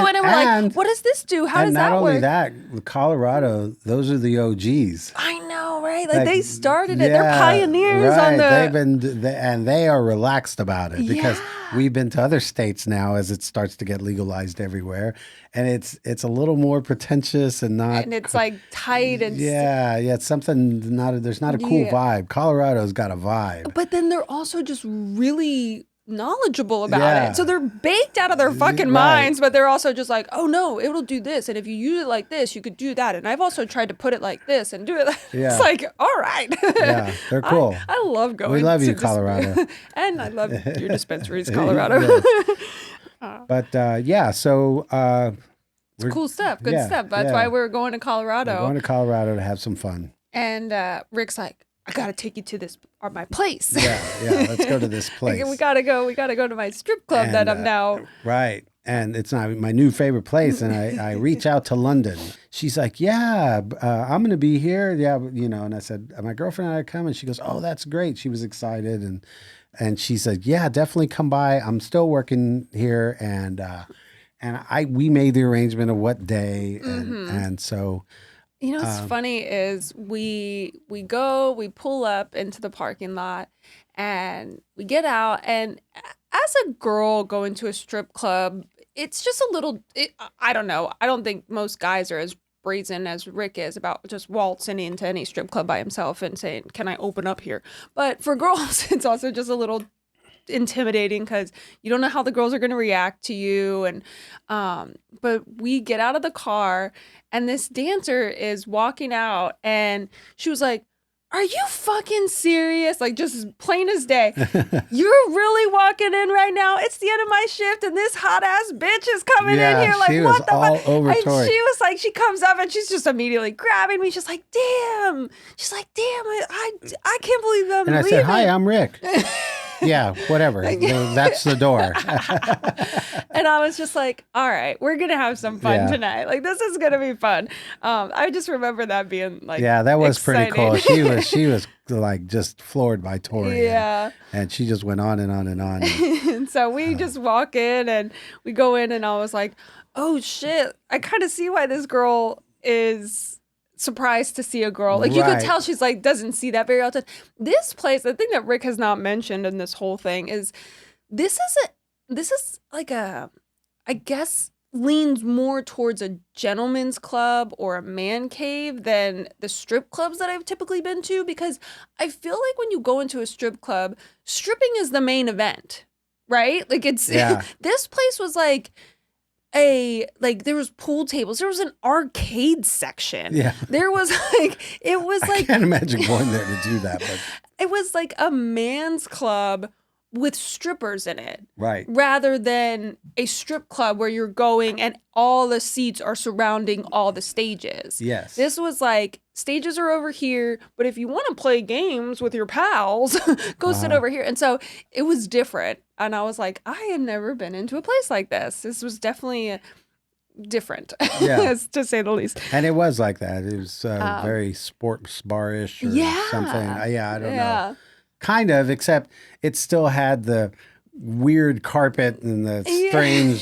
Speaker 2: in and we're like, what does this do? How does that work?
Speaker 1: And not only that, Colorado, those are the OGs.
Speaker 2: I know, right? Like they started it. They're pioneers on the...
Speaker 1: And they are relaxed about it because we've been to other states now as it starts to get legalized everywhere. And it's a little more pretentious and not...
Speaker 2: And it's like tight and...
Speaker 1: it's something, there's not a cool vibe. Colorado's got a vibe.
Speaker 2: But then they're also just really knowledgeable about it. So they're baked out of their fucking minds, but they're also just like, oh no, it'll do this. And if you use it like this, you could do that. And I've also tried to put it like this and do it. It's like, all right.
Speaker 1: Yeah, they're cool.
Speaker 2: I love going.
Speaker 1: We love you, Colorado.
Speaker 2: And I love your dispensaries, Colorado.
Speaker 1: But so...
Speaker 2: it's cool stuff. Good stuff. That's why we're going to Colorado.
Speaker 1: We're going to Colorado to have some fun.
Speaker 2: And Rick's like, I gotta take you to my place.
Speaker 1: Yeah, let's go to this place.
Speaker 2: We gotta go to my strip club that I'm now.
Speaker 1: Right. And it's not my new favorite place. And I reach out to London. She's like, I'm going to be here. Yeah. And I said, my girlfriend and I come. And she goes, oh, that's great. She was excited. And she said, yeah, definitely come by. I'm still working here. And we made the arrangement of what day. And so.
Speaker 2: What's funny is we pull up into the parking lot and we get out, and as a girl going to a strip club, it's just a little, I don't know. I don't think most guys are as brazen as Rick is about just waltzing into any strip club by himself and saying, "Can I open up here?" But for girls, it's also just a little intimidating because you don't know how the girls are going to react to you. And but we get out of the car and this dancer is walking out and she was like, "Are you fucking serious?" Like, just as plain as day. "You're really walking in right now? It's the end of my shift and this hot ass bitch is coming in here." Like,
Speaker 1: she
Speaker 2: what
Speaker 1: was
Speaker 2: the
Speaker 1: all
Speaker 2: fuck?
Speaker 1: over
Speaker 2: And
Speaker 1: Tori.
Speaker 2: she was like, she comes up and she's just immediately grabbing me. She's like, "Damn." She's like, "Damn, I can't believe I'm
Speaker 1: And I
Speaker 2: leaving."
Speaker 1: said, "Hi, I'm Rick." Yeah, whatever. That's the door.
Speaker 2: And I was just like, all right, we're going to have some fun tonight. Like, this is going to be fun. I just remember that being like,
Speaker 1: yeah, that was
Speaker 2: exciting.
Speaker 1: pretty cool. She was like just floored by Tori.
Speaker 2: Yeah.
Speaker 1: And she just went on and on and on.
Speaker 2: And so we just walk in and we go in and I was like, oh shit, I kind of see why this girl is surprised to see a girl. Like, you could tell she's like, doesn't see that very often. This place, the thing that Rick has not mentioned in this whole thing is this is like a, I guess, leans more towards a gentleman's club or a man cave than the strip clubs that I've typically been to, because I feel like when you go into a strip club, stripping is the main event, right? Like, it's this place was like there was pool tables, there was an arcade section, there was like, it was like,
Speaker 1: I can't imagine going there to do that, but
Speaker 2: it was like a man's club with strippers in it,
Speaker 1: right,
Speaker 2: rather than a strip club where you're going and all the seats are surrounding all the stages.
Speaker 1: Yes,
Speaker 2: this was like, stages are over here, but if you want to play games with your pals, go sit over here. And so it was different. And I was like, I had never been into a place like this. This was definitely different, to say the least.
Speaker 1: And it was like that. It was very sports bar-ish or something. I don't know. Kind of, except it still had the weird carpet and the strange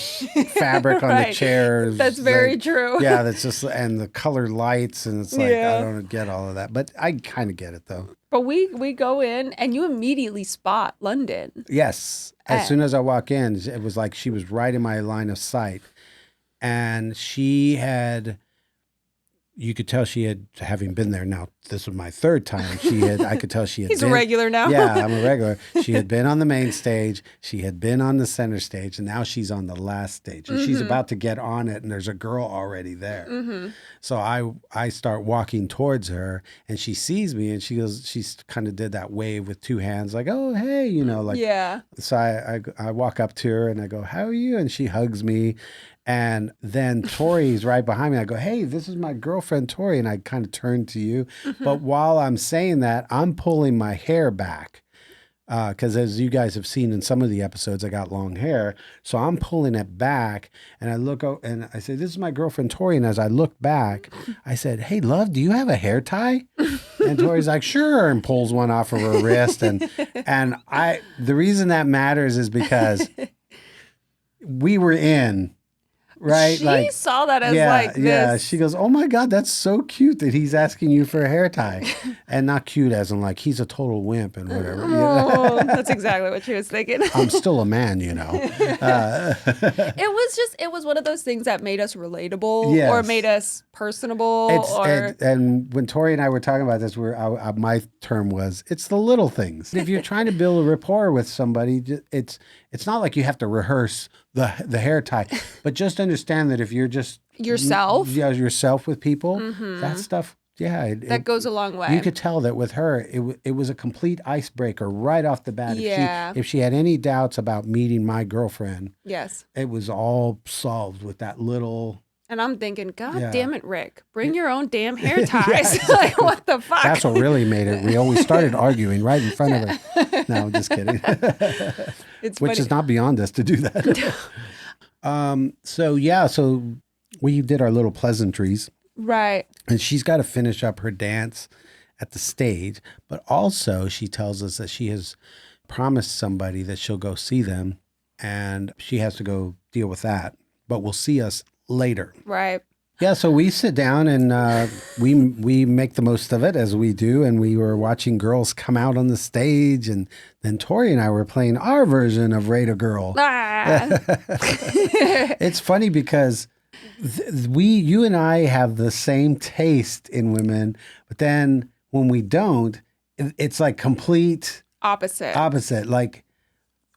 Speaker 1: fabric on the chairs.
Speaker 2: That's very true.
Speaker 1: Yeah, that's just, and the colored lights, and it's like, I don't get all of that, but I kind of get it though.
Speaker 2: But we go in and you immediately spot London.
Speaker 1: Yes. As soon as I walk in, it was like she was right in my line of sight. And she had, you could tell she had, having been there now, this was my third time, I could tell she had
Speaker 2: He's a regular now.
Speaker 1: Yeah, I'm a regular. She had been on the main stage, she had been on the center stage, and now she's on the last stage. And she's about to get on it, and there's a girl already there. So I start walking towards her, and she sees me, and she kind of did that wave with two hands, like, "Oh, hey," like.
Speaker 2: Yeah.
Speaker 1: So I walk up to her, and I go, "How are you?" And she hugs me. And then Tori's right behind me. I go, "Hey, this is my girlfriend, Tori." And I kind of turn to you. But while I'm saying that, I'm pulling my hair back. Because as you guys have seen in some of the episodes, I got long hair. So I'm pulling it back. And I look out and I say, "This is my girlfriend, Tori." And as I look back, I said, "Hey, love, do you have a hair tie?" And Tori's like, "Sure," and pulls one off of her wrist. And the reason that matters is because we were in. Right,
Speaker 2: she saw that as like this.
Speaker 1: Yeah, she goes, "Oh my God, that's so cute that he's asking you for a hair tie," and not cute as in like he's a total wimp and whatever.
Speaker 2: Oh, that's exactly what she was thinking.
Speaker 1: I'm still a man, It
Speaker 2: was one of those things that made us relatable or made us personable.
Speaker 1: And when Tori and I were talking about this, my term was, it's the little things. If you're trying to build a rapport with somebody, it's not like you have to rehearse the hair tie, but just understand that if you're just yourself with people, that stuff, that
Speaker 2: goes a long way.
Speaker 1: You could tell that with her, it was a complete icebreaker right off the bat. If she had any doubts about meeting my girlfriend, it was all solved with that little. And
Speaker 2: I'm thinking, God damn it, Rick, bring your own damn hair ties. Like, what the fuck?
Speaker 1: That's what really made it real. We started arguing right in front of her. No, I'm just kidding. Which is not beyond us to do that. So we did our little pleasantries.
Speaker 2: Right.
Speaker 1: And she's got to finish up her dance at the stage. But also she tells us that she has promised somebody that she'll go see them. And she has to go deal with that. But will see us later.
Speaker 2: Right.
Speaker 1: Yeah, so we sit down and we make the most of it as we do, and we were watching girls come out on the stage, and then Tori and I were playing our version of Rate a Girl.
Speaker 2: Ah.
Speaker 1: It's funny because You and I have the same taste in women, but then when we don't, it's like complete
Speaker 2: Opposite.
Speaker 1: Like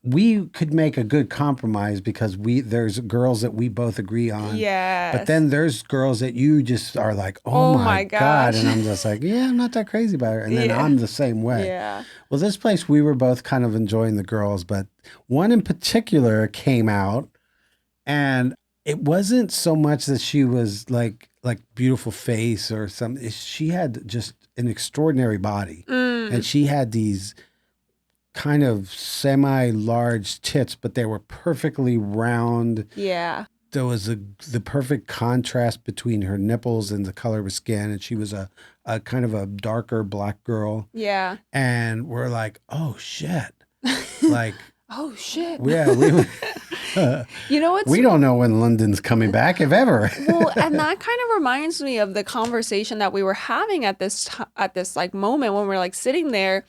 Speaker 1: we could make a good compromise because there's girls that we both agree on.
Speaker 2: Yes.
Speaker 1: But then there's girls that you just are like, oh my God. And I'm just like, yeah, I'm not that crazy about her. And then I'm the same way.
Speaker 2: Yeah.
Speaker 1: Well, this place, we were both kind of enjoying the girls, but one in particular came out, and it wasn't so much that she was like beautiful face or something. She had just an extraordinary body. And she had these kind of semi-large tits, but they were perfectly round.
Speaker 2: Yeah.
Speaker 1: There was the perfect contrast between her nipples and the color of her skin, and she was a kind of a darker black girl.
Speaker 2: Yeah.
Speaker 1: And we're like, oh shit, like,
Speaker 2: oh shit.
Speaker 1: Yeah,
Speaker 2: you know what?
Speaker 1: We don't know when London's coming back, if ever.
Speaker 2: Well, and that kind of reminds me of the conversation that we were having at this like moment when we're like sitting there.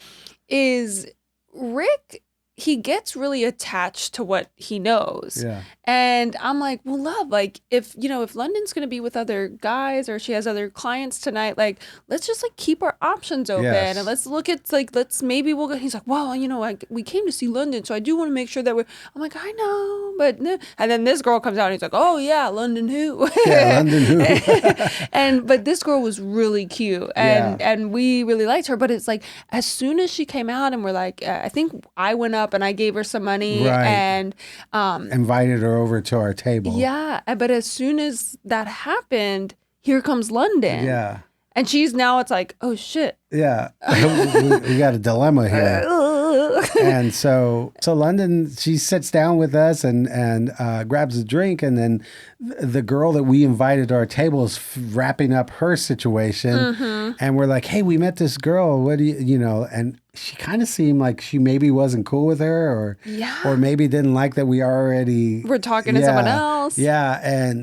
Speaker 2: Is Rick, he gets really attached to what he knows.
Speaker 1: Yeah.
Speaker 2: And I'm like, well, love, like if London's going to be with other guys or she has other clients tonight, like, let's just like keep our options open.
Speaker 1: Yes.
Speaker 2: And let's look at maybe we'll go. He's like, well, we came to see London, so I do want to make sure that I'm like, I know, but no. And then this girl comes out and he's like, oh yeah, London who?
Speaker 1: Yeah, London who?
Speaker 2: But this girl was really cute and we really liked her. But it's like, as soon as she came out and we're like, I think I went up and I gave her some money and
Speaker 1: invited her over to our table.
Speaker 2: Yeah, but as soon as that happened, here comes London.
Speaker 1: Yeah.
Speaker 2: And it's like, oh shit.
Speaker 1: Yeah. we got a dilemma here. And so London, she sits down with us and grabs a drink, and then the girl that we invited to our table is wrapping up her situation, and we're like, hey, we met this girl. What do you know? And she kind of seemed like she maybe wasn't cool with her, or maybe didn't like that we're
Speaker 2: talking to someone else.
Speaker 1: Yeah,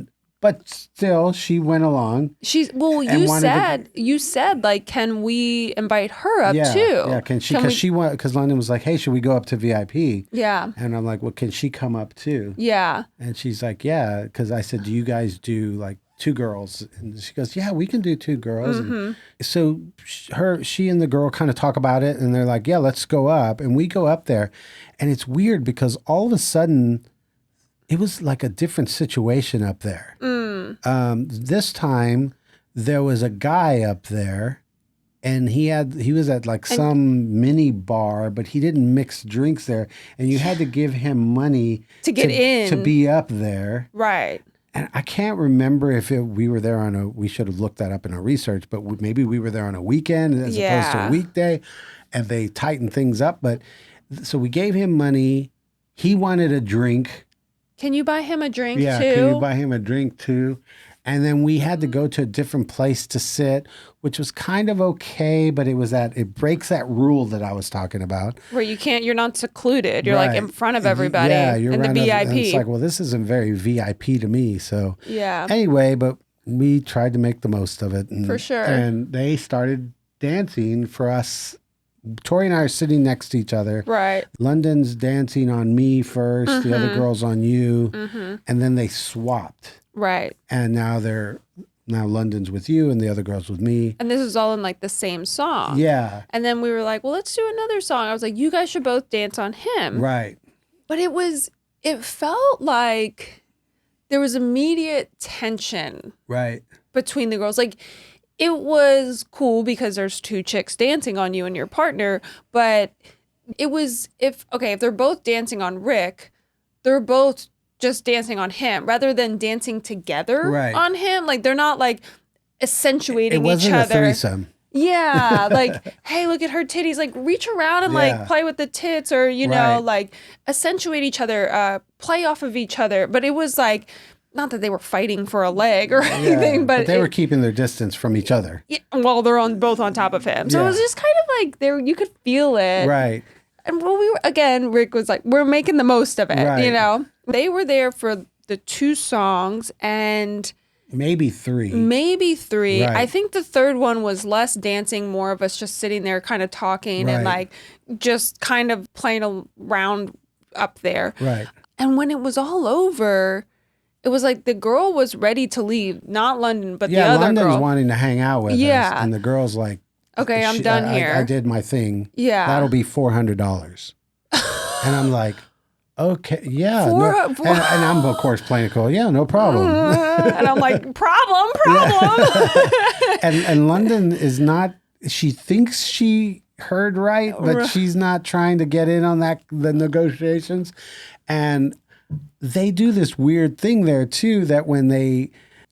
Speaker 1: but still, she went along.
Speaker 2: You said like, can we invite her up too?
Speaker 1: Yeah, can she? Because London was like, hey, should we go up to VIP?
Speaker 2: Yeah.
Speaker 1: And I'm like, well, can she come up too?
Speaker 2: Yeah.
Speaker 1: And she's like, yeah, because I said, do you guys do like 2 girls? And she goes, yeah, we can do 2 girls. And so she and the girl kind of talk about it, and they're like, yeah, let's go up. And we go up there, and it's weird because all of a sudden, it was like a different situation up there. This time, there was a guy up there, and he was at like some mini bar, but he didn't mix drinks there, and you had to give him money
Speaker 2: to get in
Speaker 1: to be up there.
Speaker 2: Right.
Speaker 1: And I can't remember if we were there we should have looked that up in our research, but maybe we were there on a weekend as opposed to a weekday, and they tightened things up. But so we gave him money. He wanted a drink.
Speaker 2: Can you buy him a drink too?
Speaker 1: Yeah, can you buy him a drink too? And then we had to go to a different place to sit, which was kind of okay, but it breaks that rule that I was talking about.
Speaker 2: Where you're not secluded. You're like in front of everybody.
Speaker 1: Yeah, you're
Speaker 2: in the VIP.
Speaker 1: And it's like, well, this isn't very VIP to me. So
Speaker 2: yeah.
Speaker 1: Anyway, but we tried to make the most of it.
Speaker 2: For sure.
Speaker 1: And they started dancing for us. Tori and I are sitting next to each other.
Speaker 2: Right.
Speaker 1: London's dancing on me first, the other girl's on you, and then they swapped.
Speaker 2: Right.
Speaker 1: And now London's with you and the other girl's with me.
Speaker 2: And this is all in like the same song.
Speaker 1: Yeah.
Speaker 2: And then we were like, well, let's do another song. I was like, you guys should both dance on him.
Speaker 1: Right.
Speaker 2: But it felt like there was immediate tension.
Speaker 1: Right.
Speaker 2: Between the girls. Like, it was cool because there's 2 chicks dancing on you and your partner, but it was, if they're both dancing on Rick, they're both just dancing on him rather than dancing together on him. Like, they're not like accentuating each other.
Speaker 1: A threesome.
Speaker 2: Yeah, like, hey, look at her titties. Like, reach around and like play with the tits, or like accentuate each other, play off of each other. But it was like, not that they were fighting for a leg or anything, but
Speaker 1: they were keeping their distance from each other.
Speaker 2: Yeah, well, they're both on top of him, so it was just kind of like you could feel it,
Speaker 1: right?
Speaker 2: And Rick was like, we're making the most of it, They were there for the 2 songs and
Speaker 1: maybe 3.
Speaker 2: Right.
Speaker 1: I
Speaker 2: think the third one was less dancing, more of us just sitting there, kind of talking and like just kind of playing around up there,
Speaker 1: right?
Speaker 2: And when it was all over, it was like the girl was ready to leave, not London, but the
Speaker 1: Yeah,
Speaker 2: other
Speaker 1: London's
Speaker 2: girl.
Speaker 1: wanting to hang out with us.
Speaker 2: Yeah.
Speaker 1: And the girl's like,
Speaker 2: Okay, I'm done here.
Speaker 1: I did my thing.
Speaker 2: Yeah.
Speaker 1: That'll be $400. And I'm like, okay, yeah. And I'm, of course, playing it cool. Yeah, no problem.
Speaker 2: And I'm like, problem.
Speaker 1: And London is not, she thinks she heard right, but she's not trying to get in on the negotiations. And they do this weird thing there too, that when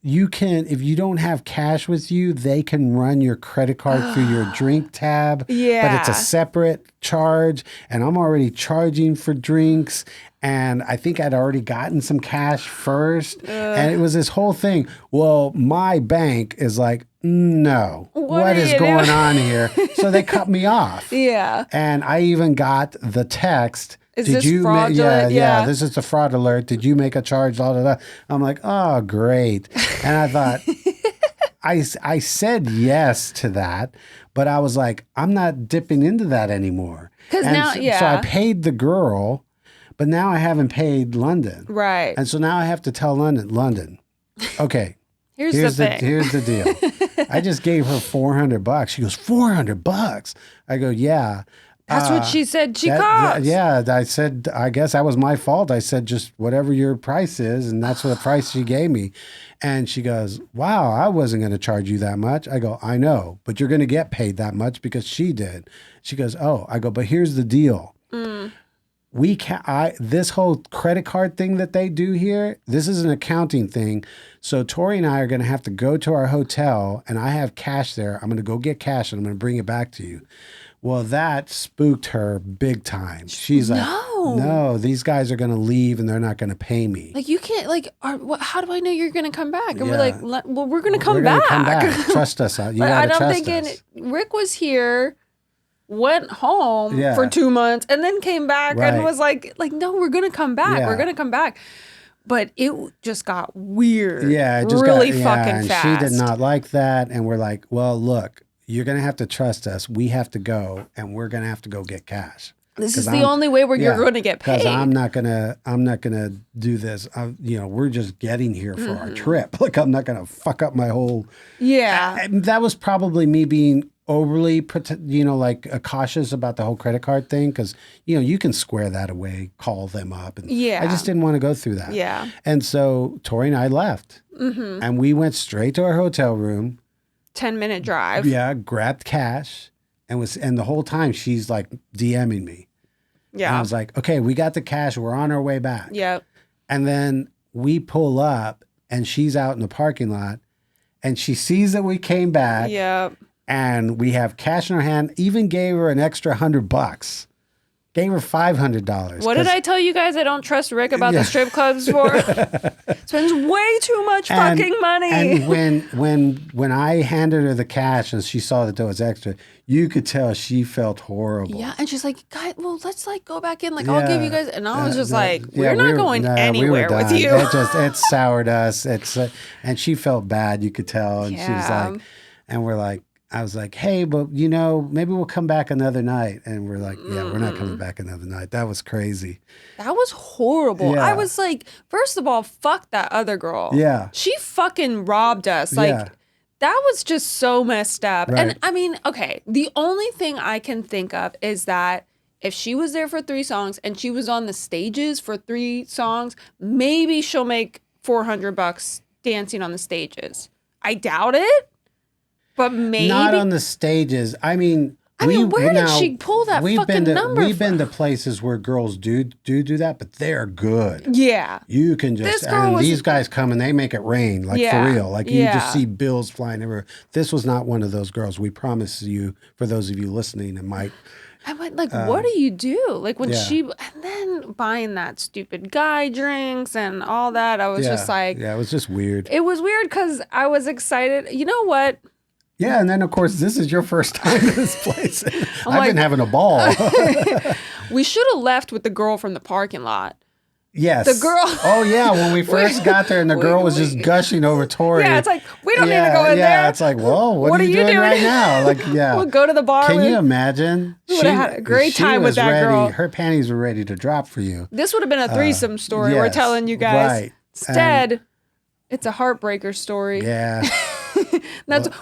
Speaker 1: if you don't have cash with you, they can run your credit card through your drink tab.
Speaker 2: Yeah.
Speaker 1: But it's a separate charge, and I'm already charging for drinks. And I think I'd already gotten some cash first. And it was this whole thing. Well, my bank is like, no, what is going on here? So they cut me off.
Speaker 2: Yeah.
Speaker 1: And I even got the text.
Speaker 2: Is this fraudulent?
Speaker 1: Yeah, this is a fraud alert. Did you make a charge? Blah, blah, blah. I'm like, oh, great. And I thought, I said yes to that, but I was like, I'm not dipping into that anymore.
Speaker 2: Because now,
Speaker 1: So I paid the girl, but now I haven't paid London.
Speaker 2: Right.
Speaker 1: And so now I have to tell London, okay,
Speaker 2: here's the thing.
Speaker 1: Here's the deal. I just gave her $400. She goes, $400? I go, yeah.
Speaker 2: That's what she said she cost.
Speaker 1: Yeah, I said, I guess that was my fault. I said, just whatever your price is, and that's what the price she gave me. And she goes, wow, I wasn't going to charge you that much. I go, I know, but you're going to get paid that much because she did. She goes, oh, I go, but here's the deal. This whole credit card thing that they do here, this is an accounting thing. So Tori and I are going to have to go to our hotel, and I have cash there. I'm going to go get cash, and I'm going to bring it back to you. Well, that spooked her big time. She's like, no, these guys are going to leave and they're not going to pay me.
Speaker 2: Like, you can't, how do I know you're going to come back? And we're like, well, we're going to come back.
Speaker 1: Trust us. You got to trust us.
Speaker 2: I'm thinking, Rick was here, went home for 2 months, and then came back and was like, no, we're going to come back. Yeah. We're going to come back. But it just got weird. Yeah, it just really fucking fast.
Speaker 1: She did not like that. And we're like, well, look. You're going to have to trust us. We have to go, and we're going to have to go get cash.
Speaker 2: This is the only way you're going to get paid.
Speaker 1: Because I'm not going to do this. We're just getting here for our trip. Like, I'm not going to fuck up my whole.
Speaker 2: Yeah.
Speaker 1: That was probably me being overly, cautious about the whole credit card thing. Because, you can square that away, call them up. And I just didn't want to go through that.
Speaker 2: Yeah.
Speaker 1: And so Tori and I left. And we went straight to our hotel room.
Speaker 2: 10-minute drive.
Speaker 1: Yeah, grabbed cash and the whole time she's like DMing me.
Speaker 2: Yeah.
Speaker 1: And I was like, okay, we got the cash. We're on our way back.
Speaker 2: Yep.
Speaker 1: And then we pull up and she's out in the parking lot and she sees that we came back.
Speaker 2: Yep.
Speaker 1: And we have cash in our hand, even gave her an extra $100. Gave her $500.
Speaker 2: What did I tell you guys? I don't trust Rick about the strip clubs for. Spends way too much fucking money.
Speaker 1: And when I handed her the cash and she saw that there was extra, you could tell she felt horrible.
Speaker 2: Yeah, and she's like, "Guys, well, let's go back in. I'll give you guys." And I was just like, "We're not going anywhere with you."
Speaker 1: It soured us. And she felt bad. You could tell. And she was like, and we're like. I was like, hey, but maybe we'll come back another night. And we're like, yeah, we're not coming back another night. That was crazy.
Speaker 2: That was horrible.
Speaker 1: Yeah.
Speaker 2: I was like, first of all, fuck that other girl.
Speaker 1: Yeah.
Speaker 2: She fucking robbed us. That was just so messed up.
Speaker 1: Right.
Speaker 2: And I mean, okay, the only thing I can think of is that if she was there for 3 songs and she was on the stages for 3 songs, maybe she'll make $400 dancing on the stages. I doubt it. But maybe
Speaker 1: not on the stages. I mean,
Speaker 2: where did she pull that fucking number?
Speaker 1: We've been to places where girls do that, but they're good.
Speaker 2: Yeah,
Speaker 1: you can just these guys come and they make it rain for real. You just see bills flying everywhere. This was not one of those girls. We promise you, for those of you listening, it might.
Speaker 2: I went what do you do? When she and then buying that stupid guy drinks and all that. I was just like,
Speaker 1: it was just weird.
Speaker 2: It was weird because I was excited. You know what?
Speaker 1: Yeah, and then of course this is your first time in this place. I've been having a ball.
Speaker 2: We should have left with the girl from the parking lot.
Speaker 1: Yes.
Speaker 2: The girl.
Speaker 1: Oh yeah, when we first got there and the girl was just gushing over Tori.
Speaker 2: Yeah, it's like we don't need to go in there.
Speaker 1: Yeah, it's like, whoa, what are you doing right now?
Speaker 2: We'll go to the bar.
Speaker 1: Can you imagine?
Speaker 2: We would have had a great time with that girl.
Speaker 1: Her panties were ready to drop for you.
Speaker 2: This would have been a threesome story. We're telling you guys.
Speaker 1: Right.
Speaker 2: Instead, it's a heartbreaker story.
Speaker 1: Yeah.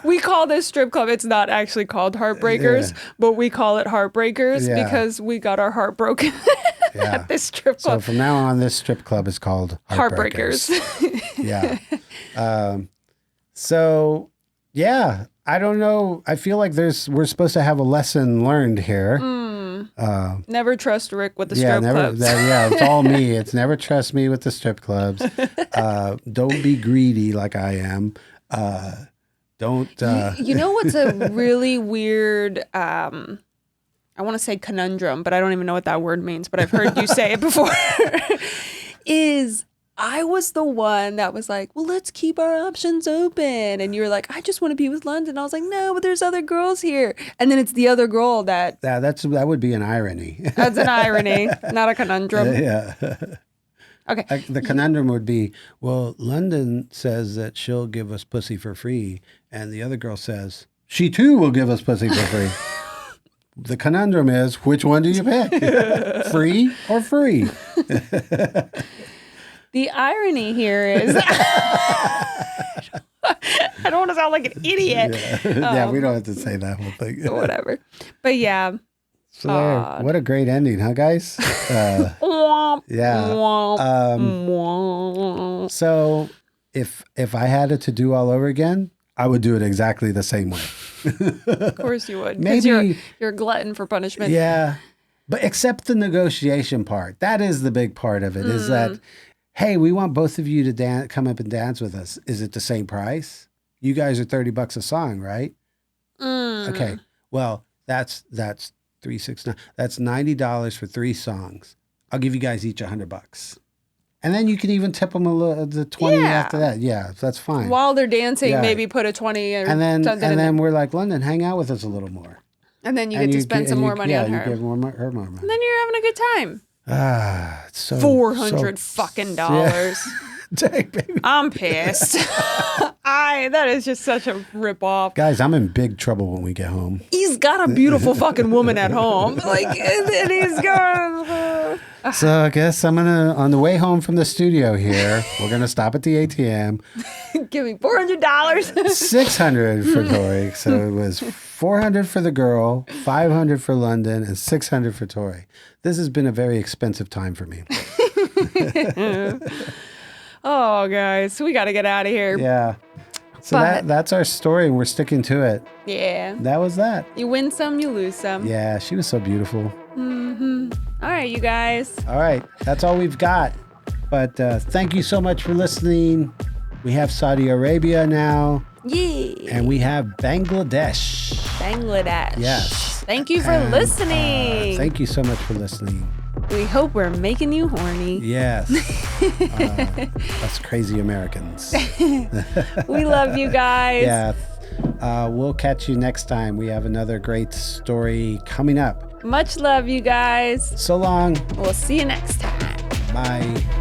Speaker 2: We call this strip club. It's not actually called HeartBreakers, but we call it HeartBreakers because we got our heart broken at this strip club.
Speaker 1: So from now on, this strip club is called HeartBreakers. Yeah. So yeah, I don't know. I feel like we're supposed to have a lesson learned here.
Speaker 2: Never trust Rick with the strip clubs.
Speaker 1: It's all me. It's never trust me with the strip clubs. Don't be greedy like I am. Don't.
Speaker 2: You know what's a really weird, I want to say conundrum, but I don't even know what that word means, but I've heard you say it before, is I was the one that was like, well, let's keep our options open. And you were like, I just want to be with London. I was like, no, but there's other girls here. And then it's the other girl that
Speaker 1: would be an irony.
Speaker 2: That's an irony, not a conundrum.
Speaker 1: Yeah.
Speaker 2: Okay.
Speaker 1: The conundrum would be, well, London says that she'll give us pussy for free. And the other girl says, she too will give us pussy for free. The conundrum is, which one do you pick? Free or free?
Speaker 2: The irony here is, I don't want to sound like an idiot.
Speaker 1: Yeah, we don't have to say that whole thing.
Speaker 2: Whatever. But yeah.
Speaker 1: So what a great ending, huh, guys? Yeah. So if I had it to do all over again, I would do it exactly the same way.
Speaker 2: Of course you would.
Speaker 1: Maybe
Speaker 2: you're a glutton for punishment.
Speaker 1: Yeah. But except the negotiation part. That is the big part of it, is that, hey, we want both of you to come up and dance with us. Is it the same price? You guys are $30 a song, right? Okay. Well, that's $369. That's $90 for 3 songs. I'll give you guys each $100. And then you can even tip them the 20 after that. Yeah, that's fine.
Speaker 2: While they're dancing, maybe put a 20 or
Speaker 1: and
Speaker 2: something.
Speaker 1: And then we're like, London, hang out with us a little more.
Speaker 2: And then you get to spend some more money on her.
Speaker 1: Yeah, you give her more money.
Speaker 2: And then you're having a good time.
Speaker 1: It's so
Speaker 2: $400 fucking dollars.
Speaker 1: Dang, baby.
Speaker 2: I'm pissed. That is just such a ripoff.
Speaker 1: Guys, I'm in big trouble when we get home.
Speaker 2: He's got a beautiful fucking woman at home. Like, and he's going.
Speaker 1: So I guess on the way home from the studio here, we're gonna stop at the ATM.
Speaker 2: Give me $400.
Speaker 1: $600 for Tori. So it was $400 for the girl, $500 for London, and $600 for Tori. This has been a very expensive time for me.
Speaker 2: Oh, guys, we got to get out of here.
Speaker 1: Yeah. So that's our story, and we're sticking to it.
Speaker 2: Yeah.
Speaker 1: That was that.
Speaker 2: You win some, you lose some.
Speaker 1: Yeah, she was so beautiful.
Speaker 2: All right, you guys.
Speaker 1: All right, that's all we've got. But thank you so much for listening. We have Saudi Arabia now.
Speaker 2: Yeah.
Speaker 1: And we have Bangladesh. Yes.
Speaker 2: Thank you for listening.
Speaker 1: Thank you so much for listening.
Speaker 2: We hope we're making you horny.
Speaker 1: Yes. Us crazy Americans.
Speaker 2: We love you guys.
Speaker 1: Yeah. We'll catch you next time. We have another great story coming up.
Speaker 2: Much love, you guys.
Speaker 1: So long.
Speaker 2: We'll see you next time.
Speaker 1: Bye.